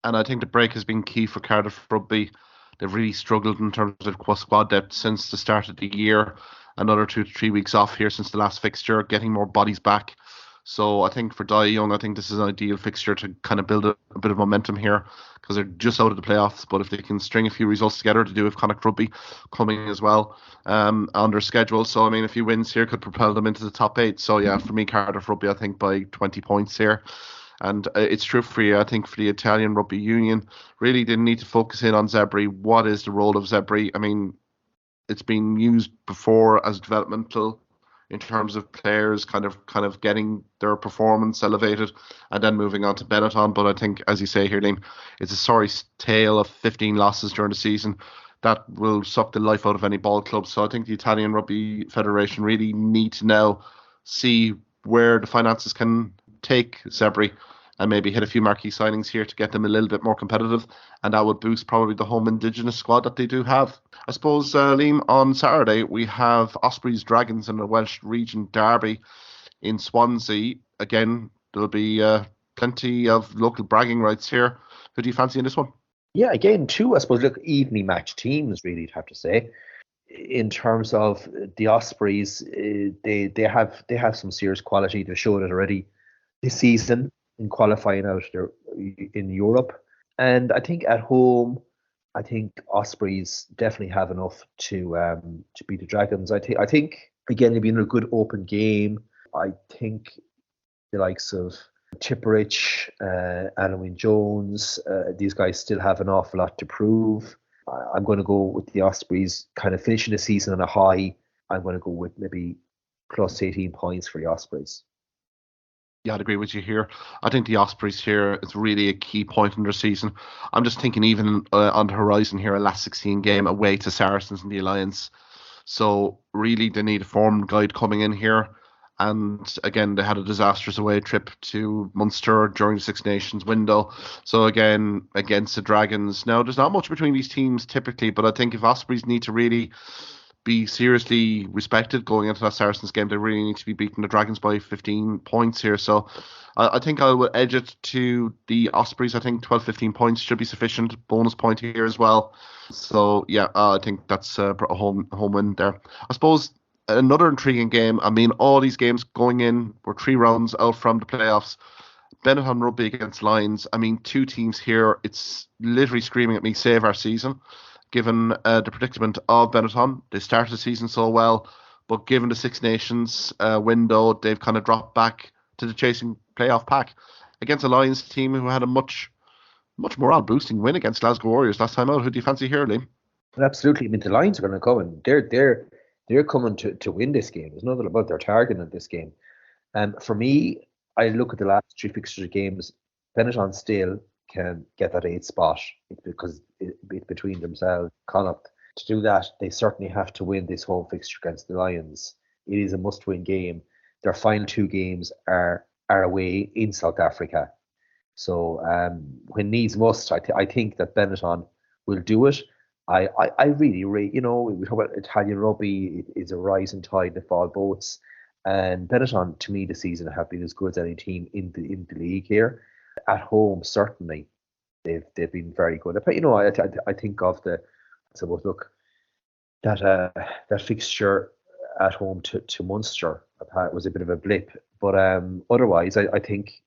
And I think the break has been key for Cardiff Rugby. They've really struggled in terms of squad depth since the start of the year. Another 2 to 3 weeks off here since the last fixture, getting more bodies back. So I think for Dai Young, I think this is an ideal fixture to kind of build a bit of momentum here, because they're just out of the playoffs. But if they can string a few results together to do with Connacht Rugby coming as well on their schedule. So, I mean, a few wins here could propel them into the top 8. So, yeah, for me, Cardiff Rugby, I think by 20 points here. And it's true for you, I think, for the Italian Rugby Union. Really didn't need to focus in on Zebri. What is the role of Zebri? I mean, it's been used before as developmental in terms of players kind of getting their performance elevated and then moving on to Benetton. But I think, as you say here, Liam, it's a sorry tale of 15 losses during the season. That will suck the life out of any ball club. So I think the Italian Rugby Federation really need to now see where the finances can take Zebri and maybe hit a few marquee signings here to get them a little bit more competitive, and that would boost probably the home Indigenous squad that they do have. I suppose, Liam, on Saturday we have Ospreys Dragons in the Welsh Region Derby in Swansea. Again, there'll be plenty of local bragging rights here. Who do you fancy in this one? Yeah, again, two, I suppose, look, evenly matched teams, really, you'd have to say. In terms of the Ospreys, they have some serious quality. They've shown it already this season in qualifying out there in Europe. And I think at home, I think Ospreys definitely have enough to beat the Dragons. I think again, it'll be a good open game. I think the likes of Tipperich, Alwyn Jones, these guys still have an awful lot to prove. I'm going to go with the Ospreys kind of finishing the season on a high. I'm going to go with maybe plus 18 points for the Ospreys. Yeah, I'd agree with you here. I think the Ospreys here is really a key point in their season. I'm just thinking even on the horizon here, a last 16 game away to Saracens in the Alliance. So really they need a form guide coming in here. And again, they had a disastrous away trip to Munster during the Six Nations window. So again, against the Dragons. Now, there's not much between these teams typically, but I think if Ospreys need to really be seriously respected going into that Saracens game, they really need to be beating the Dragons by 15 points here. So I think I will edge it to the Ospreys. I think 12-15 points should be sufficient. Bonus point here as well. So yeah, I think that's a home win there. I suppose another intriguing game. I mean, all these games going in were 3 rounds out from the playoffs. Benetton Rugby against Lions. I mean, 2 teams here. It's literally screaming at me, save our season. Given the predicament of Benetton, they started the season so well, but given the Six Nations window, they've kind of dropped back to the chasing playoff pack against a Lions team who had a much morale boosting win against Glasgow Warriors last time out. Who do you fancy here, Liam? Well, absolutely. I mean, the Lions are going to come and they're coming to win this game. There's nothing about their targeting this game. For me, I look at the last 3 fixture games. Benetton still can get that 8th spot because it's between themselves, Connacht. To do that, they certainly have to win this home fixture against the Lions. It is a must-win game. Their final 2 games are away in South Africa. So when needs must, I think that Benetton will do it. I really rate, we talk about Italian rugby, it is a rising tide that fall boats. And Benetton, to me, this season have been as good as any team in the league here. At home, certainly, they've been very good. I think of that fixture at home to Munster was a bit of a blip, but otherwise, I think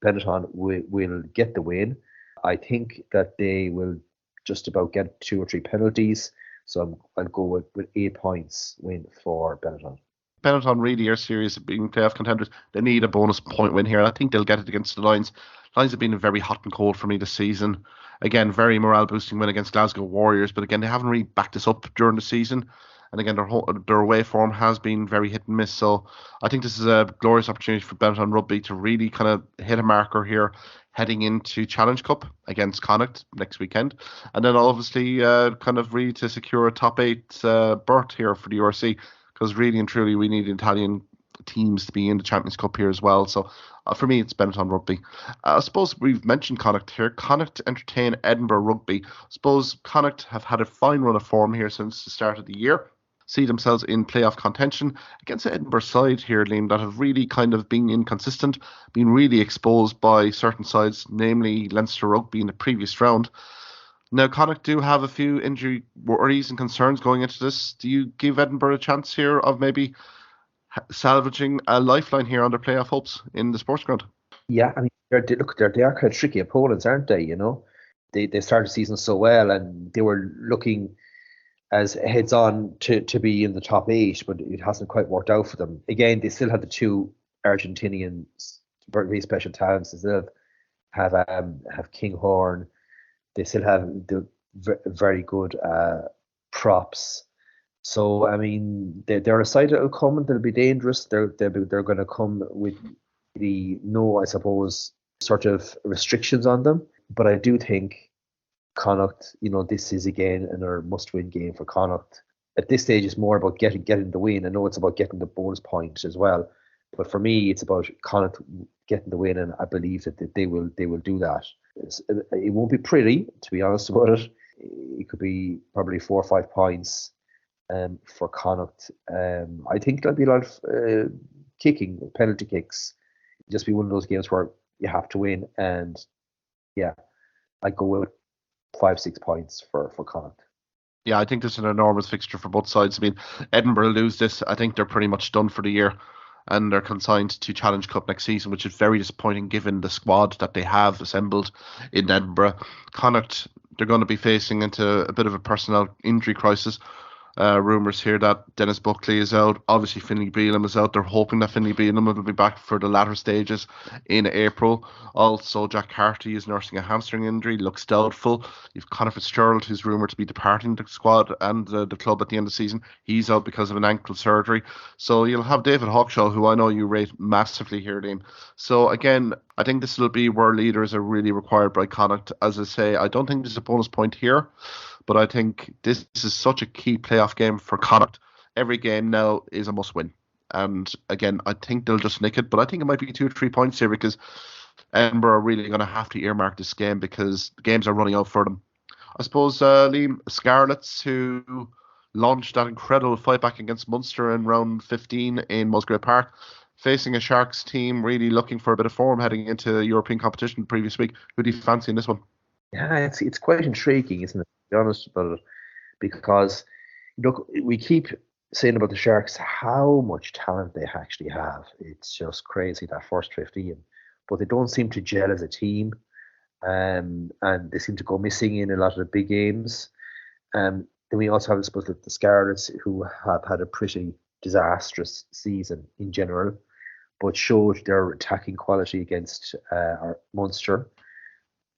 Benetton will get the win. I think that they will just about get 2 or 3 penalties, so I'll go with 8 points win for Benetton. Benetton really are serious at being playoff contenders. They need a bonus point win here. I think they'll get it against the Lions. Lions have been very hot and cold for me this season. Again, very morale boosting win against Glasgow Warriors, but again, they haven't really backed this up during the season. And again, their away form has been very hit and miss. So I think this is a glorious opportunity for Benetton Rugby to really kind of hit a marker here heading into Challenge Cup against Connacht next weekend. And then obviously kind of really to secure a top 8 berth here for the URC, because really and truly we need Italian teams to be in the Champions Cup here as well. So for me, it's Benetton Rugby. I suppose we've mentioned Connacht here. Connacht entertain Edinburgh Rugby. I suppose Connacht have had a fine run of form here since the start of the year. See themselves in playoff contention against the Edinburgh side here, Liam, that have really kind of been inconsistent, been really exposed by certain sides, namely Leinster Rugby in the previous round. Now, Connacht do have a few injury worries and concerns going into this. Do you give Edinburgh a chance here of maybe salvaging a lifeline here on their playoff hopes in the sports ground? Yeah, I mean, they are kind of tricky opponents, aren't they? You know, they started the season so well, and they were looking as heads on to be in the top 8, but it hasn't quite worked out for them. Again, they still have the 2 Argentinian very special talents. They still have Kinghorn. They still have the very good props. So I mean, they're a side that will come and they'll be dangerous. They're going to come with I suppose, sort of restrictions on them. But I do think Connacht, this is again another must-win game for Connacht. At this stage, it's more about getting the win. I know it's about getting the bonus point as well, but for me, it's about Connacht getting the win, and I believe that they will do that. It won't be pretty, to be honest about it. It could be probably 4 or 5 points for Connacht. I think there'll be a lot of kicking, penalty kicks. It'll just be one of those games where you have to win, and yeah, I go with 5-6 points for Connacht. Yeah, I think this is an enormous fixture for both sides. I mean, Edinburgh lose this, I think they're pretty much done for the year, and they're consigned to Challenge Cup next season, which is very disappointing given the squad that they have assembled in Edinburgh. Connacht, they're going to be facing into a bit of a personnel injury crisis. Rumours here that Dennis Buckley is out. Obviously, Finlay Bealham is out. They're hoping that Finlay Bealham will be back for the latter stages in April. Also, Jack Carty is nursing a hamstring injury, looks doubtful. You've Conor Fitzgerald, who's rumoured to be departing the squad and the club at the end of the season. He's out because of an ankle surgery. So you'll have David Hawkshaw, who I know you rate massively here, Liam. So again, I think this will be where leaders are really required by Connacht. As I say, I don't think there's a bonus point here, but I think this is such a key playoff game for Connacht. Every game now is a must-win. And again, I think they'll just nick it, but I think it might be 2 or 3 points here because Edinburgh are really going to have to earmark this game because the games are running out for them. I suppose, Liam, Scarlets, who launched that incredible fight back against Munster in round 15 in Musgrave Park, facing a Sharks team really looking for a bit of form heading into European competition the previous week. Who do you fancy in this one? Yeah, it's quite intriguing, isn't it, to be honest about it? Because, look, we keep saying about the Sharks how much talent they actually have. It's just crazy, that first 15. But they don't seem to gel as a team. And they seem to go missing in a lot of the big games. Then we also have, I suppose, the Scarlets, who have had a pretty disastrous season in general, but showed their attacking quality against our Munster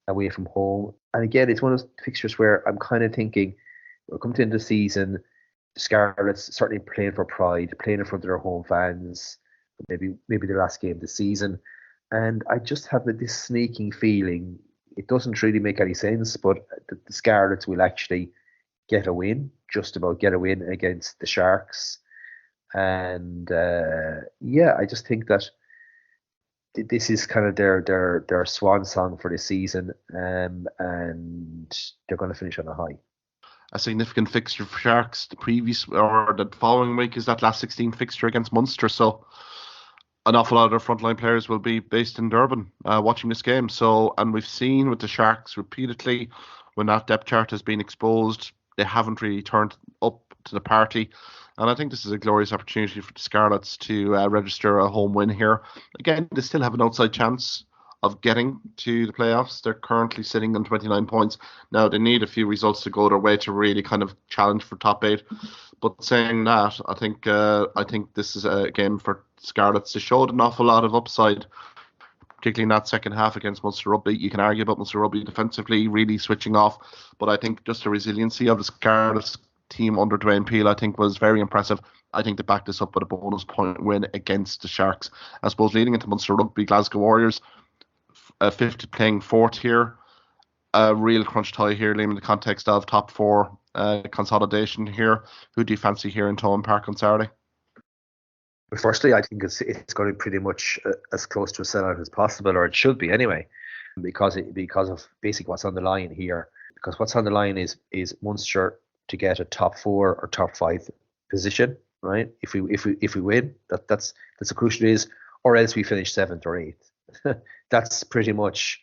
away from home. And again, it's one of those fixtures where I'm kind of thinking, we're coming to the end of the season, the Scarlets certainly playing for pride, playing in front of their home fans, maybe the last game of the season. And I just have this sneaking feeling, it doesn't really make any sense, but the Scarlets will actually get a win, just about get a win against the Sharks. And I just think that this is kind of their swan song for the season, and they're going to finish on a high. A significant fixture for Sharks the following week is that last 16 fixture against Munster. So an awful lot of their frontline players will be based in Durban watching this game. So, and we've seen with the Sharks repeatedly when that depth chart has been exposed, they haven't really turned up to the party. And I think this is a glorious opportunity for the Scarlets to register a home win here. Again, they still have an outside chance of getting to the playoffs. They're currently sitting on 29 points. Now, they need a few results to go their way to really kind of challenge for top 8. But saying that, I think this is a game for Scarlets. They showed an awful lot of upside, particularly in that second half against Munster Rugby. You can argue about Munster Rugby defensively really switching off, but I think just the resiliency of the Scarlets team under Dwayne Peel, I think, was very impressive. I think they backed this up with a bonus point win against the Sharks. I suppose leading into Munster Rugby, Glasgow Warriors, 50 playing fourth here. A real crunch tie here, Liam, in the context of top 4 consolidation here. Who do you fancy here in Thomond Park on Saturday? Firstly, I think it's going to be pretty much as close to a sellout as possible, or it should be anyway, because of basically what's on the line here. Because what's on the line is Munster to get a top 4 or top 5 position, right? If we win, that's a crucial is, or else we finish 7th or 8th. That's pretty much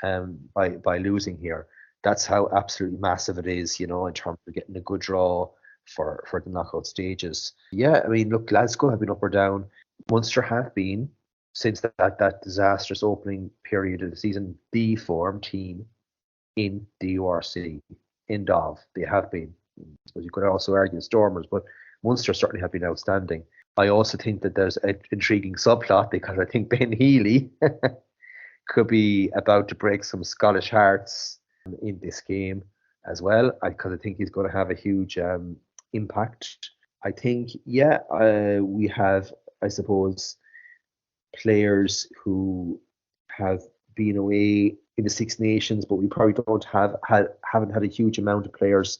by losing here. That's how absolutely massive it is, in terms of getting a good draw for the knockout stages. Yeah, I mean, look, Glasgow have been up or down. Munster have been, since that disastrous opening period of the season, the form team in the URC. End of. They have been. I suppose you could also argue Stormers, but Munster certainly have been outstanding. I also think that there's an intriguing subplot, because I think Ben Healy could be about to break some Scottish hearts in this game as well, because I think he's going to have a huge impact. I think, we have, I suppose, players who have been away in the Six Nations, but we probably haven't had a huge amount of players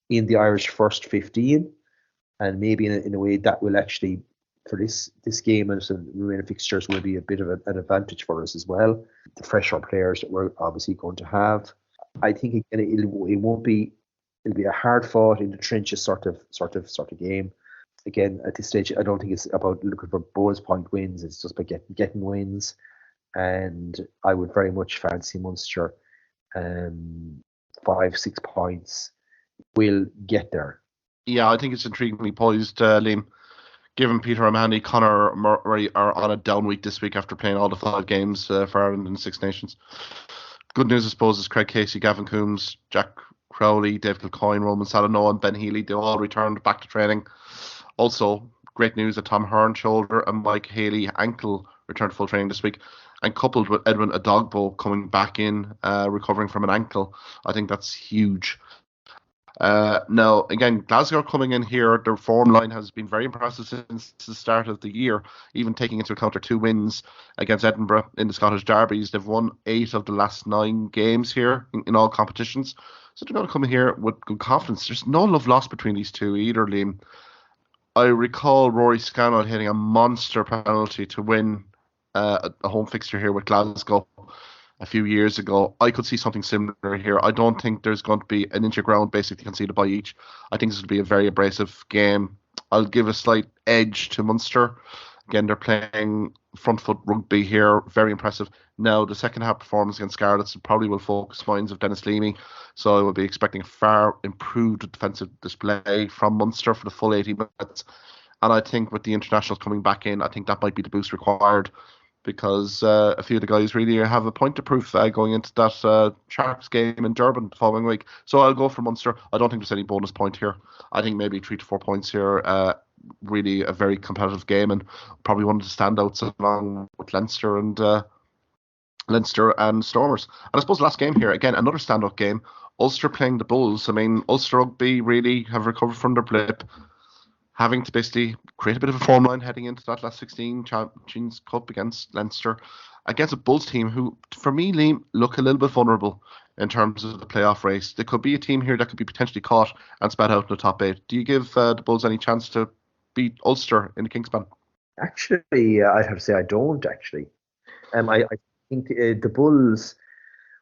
in the Irish first 15, and maybe in a way that will actually, for this game and some remaining fixtures, will be a bit of an advantage for us as well. The fresher players that we're obviously going to have. I think it won't be. It'll be a hard fought in the trenches sort of game. Again, at this stage, I don't think it's about looking for bonus point wins. It's just about getting wins, and I would very much fancy Munster. 5-6 points will get there. Yeah, I think it's intriguingly poised, Liam. Given Peter O'Mahony, Conor Murray are on a down week this week after playing all the 5 games for Ireland in the Six Nations. Good news, I suppose, is Craig Casey, Gavin Coombs, Jack Crowley, Dave Kilcoyne, Roman Salanoa, and Ben Healy. They all returned back to training. Also, great news that Tom Hearn shoulder and Mike Haley ankle returned to full training this week. And coupled with Edwin Adogbo coming back in, recovering from an ankle, I think that's huge. Now, again, Glasgow coming in here, their form line has been very impressive since the start of the year, even taking into account their 2 wins against Edinburgh in the Scottish Derbies. They've won 8 of the last 9 games here in all competitions. So they're going to come in here with good confidence. There's no love lost between these two either, Liam. I recall Rory Scannell hitting a monster penalty to win a home fixture here with Glasgow a few years ago. I could see something similar here. I don't think there's going to be an inch of ground basically conceded by each. I think this will be a very abrasive game. I'll give a slight edge to Munster. Again, they're playing front foot rugby here. Very impressive. Now, the second half performance against Scarlets probably will focus minds of Dennis Leamy. So I will be expecting a far improved defensive display from Munster for the full 80 minutes. And I think with the internationals coming back in, I think that might be the boost required, because a few of the guys really have a point to prove going into that Sharks game in Durban the following week. So I'll go for Munster. I don't think there's any bonus point here. I think maybe 3 to 4 points here. Really a very competitive game, and probably one of the standouts along with Leinster and Stormers. And I suppose the last game here, again, another standout game. Ulster playing the Bulls. I mean, Ulster Rugby really have recovered from their blip, having to basically create a bit of a form line heading into that last 16 Champions Cup against Leinster, against a Bulls team who, for me, Liam, look a little bit vulnerable in terms of the playoff race. There could be a team here that could be potentially caught and spat out in the top 8. Do you give the Bulls any chance to beat Ulster in the Kingspan? Actually, I'd have to say I don't, actually. I think the Bulls,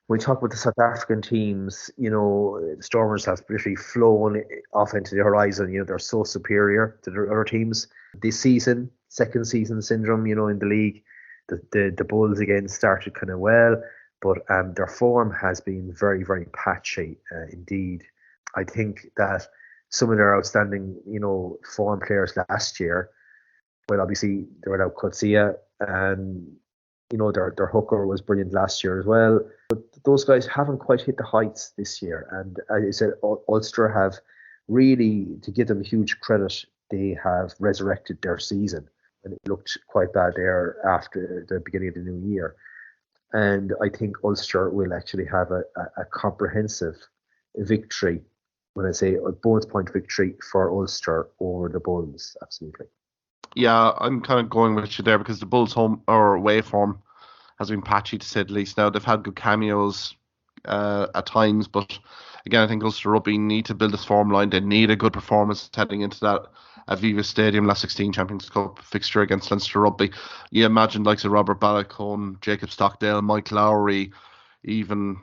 when we talk about the South African teams, the Stormers have literally flown off into the horizon. They're so superior to the other teams. This season, second season syndrome, in the league, the Bulls again started kind of well, but their form has been very, very patchy indeed. I think that some of their outstanding, form players last year, well, obviously they were out Coetzee and Their hooker was brilliant last year as well. But those guys haven't quite hit the heights this year. And as I said, Ulster have really, to give them huge credit, they have resurrected their season. And it looked quite bad there after the beginning of the new year. And I think Ulster will actually have a comprehensive victory. When I say a bonus point victory for Ulster over the Bulls, absolutely. Yeah, I'm kind of going with you there because the Bulls' home or away form has been patchy to say the least. Now they've had good cameos at times, but again, I think Ulster Rugby need to build this form line. They need a good performance heading into that Aviva Stadium last 16 Champions Cup fixture against Leinster Rugby. You imagine likes of Robert Ballacone, Jacob Stockdale, Mike Lowry, even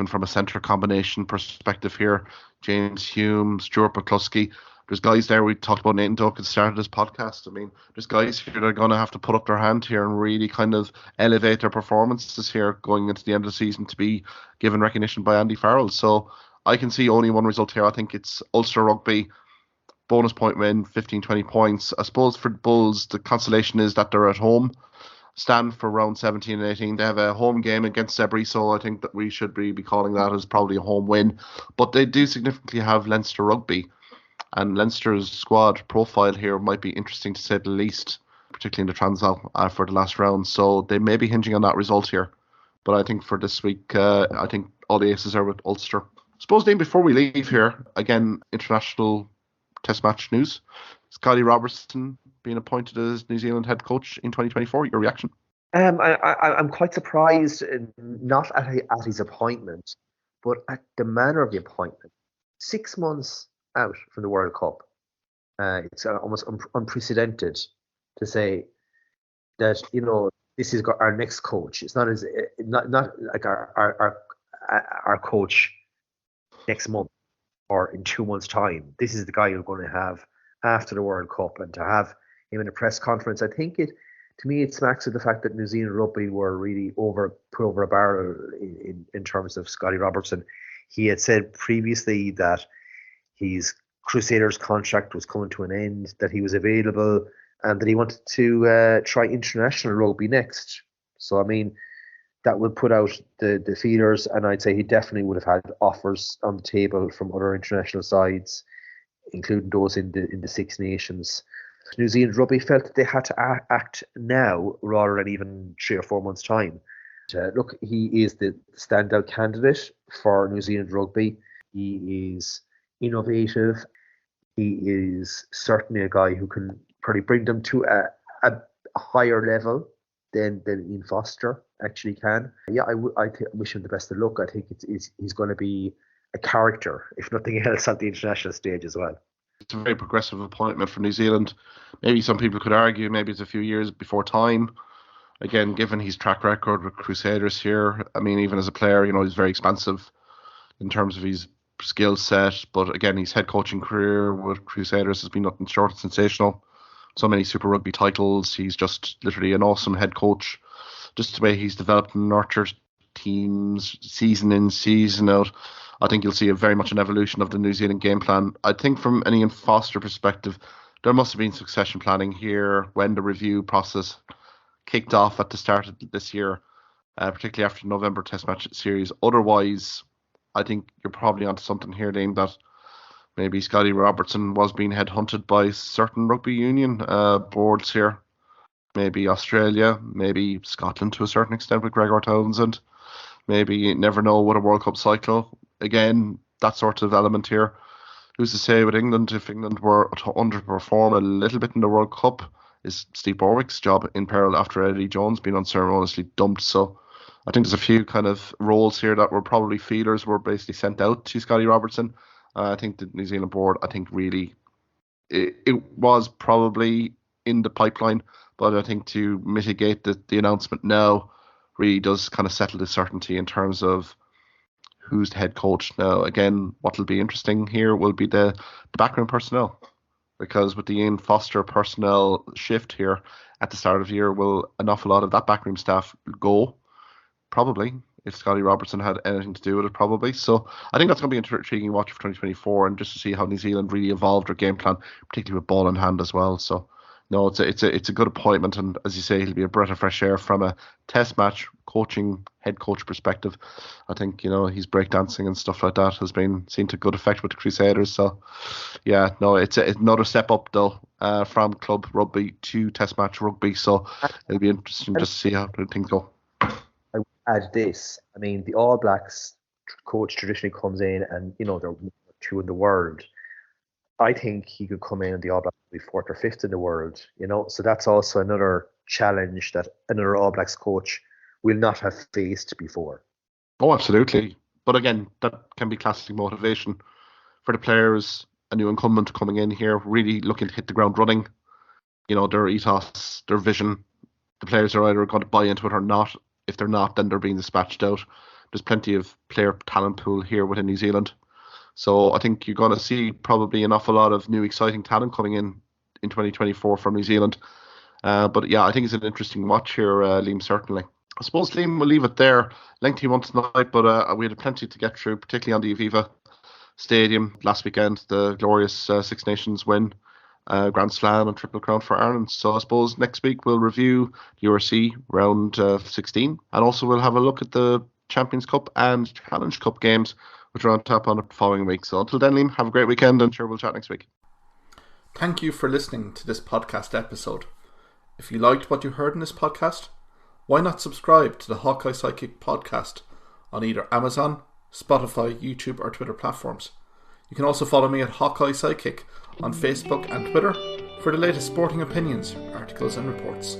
from a centre combination perspective here, James Hume, Stuart McCluskey. There's guys there. We talked about Nathan Duck at the start of this podcast. I mean, there's guys here that are going to have to put up their hand here and really kind of elevate their performances here going into the end of the season to be given recognition by Andy Farrell. So I can see only one result here. I think it's Ulster Rugby, bonus point win, 15-20 points. I suppose for the Bulls, the consolation is that they're at home. Stand for round 17 and 18. They have a home game against Sebri, so I think that we should be calling that as probably a home win. But they do significantly have Leinster Rugby. And Leinster's squad profile here might be interesting to say the least, particularly in the Transvaal for the last round. So they may be hinging on that result here. But I think for this week, I think all the aces are with Ulster. Suppose, Dean, before we leave here, again, international test match news. Scotty Robertson being appointed as New Zealand head coach in 2024. Your reaction? I'm quite surprised, not at his appointment, but at the manner of the appointment. 6 months out from the World Cup. It's almost unprecedented to say that, this is our next coach. It's not like our coach next month or in 2 months' time. This is the guy you're going to have after the World Cup, and to have him in a press conference, I think to me it smacks of the fact that New Zealand Rugby were really put over a barrel in terms of Scotty Robertson. He had said previously that his Crusaders contract was coming to an end, that he was available, and that he wanted to try international rugby next. So, I mean, that would put out the feelers, and I'd say he definitely would have had offers on the table from other international sides, including those in the Six Nations. New Zealand Rugby felt that they had to act now rather than even 3 or 4 months' time. Look, he is the standout candidate for New Zealand Rugby. He is innovative. He is certainly a guy who can probably bring them to a higher level than Ian Foster actually can. Yeah, I wish him the best of luck. I think he's going to be a character, if nothing else, at the international stage as well. It's a very progressive appointment for New Zealand. Maybe some people could argue maybe it's a few years before time. Again, given his track record with Crusaders here, I mean, even as a player, he's very expansive in terms of his skill set, but again, his head coaching career with Crusaders has been nothing short of sensational. So many Super Rugby titles. He's just literally an awesome head coach. Just the way he's developed and nurtured teams season in, season out. I think you'll see very much an evolution of the New Zealand game plan. I think from an Ian Foster perspective, there must have been succession planning here when the review process kicked off at the start of this year, particularly after the November Test match series. Otherwise, I think you're probably onto something here, Dane, that maybe Scotty Robertson was being headhunted by certain rugby union boards here. Maybe Australia, maybe Scotland to a certain extent with Gregor Townsend. Maybe you never know with a World Cup cycle. Again, that sort of element here. Who's to say with England, if England were to underperform a little bit in the World Cup, is Steve Borwick's job in peril after Eddie Jones being unceremoniously dumped. So I think there's a few kind of roles here that were probably feelers were basically sent out to Scotty Robertson. I think the New Zealand board, really, it was probably in the pipeline, but I think to mitigate the announcement now really does kind of settle the certainty in terms of who's the head coach. Now, again, what will be interesting here will be the background personnel, because with the Ian Foster personnel shift here at the start of the year, will an awful lot of that backroom staff go? Probably, if Scotty Robertson had anything to do with it, probably. So I think that's going to be an intriguing watch for 2024, and just to see how New Zealand really evolved their game plan, particularly with ball in hand as well. So no, it's a good appointment, and as you say, he'll be a breath of fresh air from a test match head coach perspective. I think his breakdancing and stuff like that has been seen to good effect with the Crusaders. So yeah, no, it's another step up though from club rugby to test match rugby. So it'll be interesting just to see how things go. I would add this. I mean, the All Blacks coach traditionally comes in, and they're two in the world. I think he could come in and the All Blacks will be fourth or fifth in the world, So that's also another challenge that another All Blacks coach will not have faced before. Oh, absolutely. But again, that can be classic motivation for the players, a new incumbent coming in here, really looking to hit the ground running. Their ethos, their vision. The players are either going to buy into it or not. If they're not, then they're being dispatched out. There's plenty of player talent pool here within New Zealand. So I think you're going to see probably an awful lot of new exciting talent coming in 2024 from New Zealand. But yeah, I think it's an interesting watch here, Liam, certainly. I suppose, Liam, we'll leave it there. Lengthy one tonight, but we had plenty to get through, particularly on the Aviva Stadium last weekend, the glorious Six Nations win, Grand Slam and Triple Crown for Ireland. So I suppose next week we'll review the URC round 16, and also we'll have a look at the Champions Cup and Challenge Cup games, which are on tap on the following week. So until then, Liam, have a great weekend, and sure, we'll chat next week. Thank you for listening to this podcast episode. If you liked what you heard in this podcast, why not subscribe to the Hawkeye Sidekick podcast on either Amazon, Spotify, YouTube or Twitter platforms. You can also follow me at Hawkeye Sidekick on Facebook and Twitter for the latest sporting opinions, articles and reports.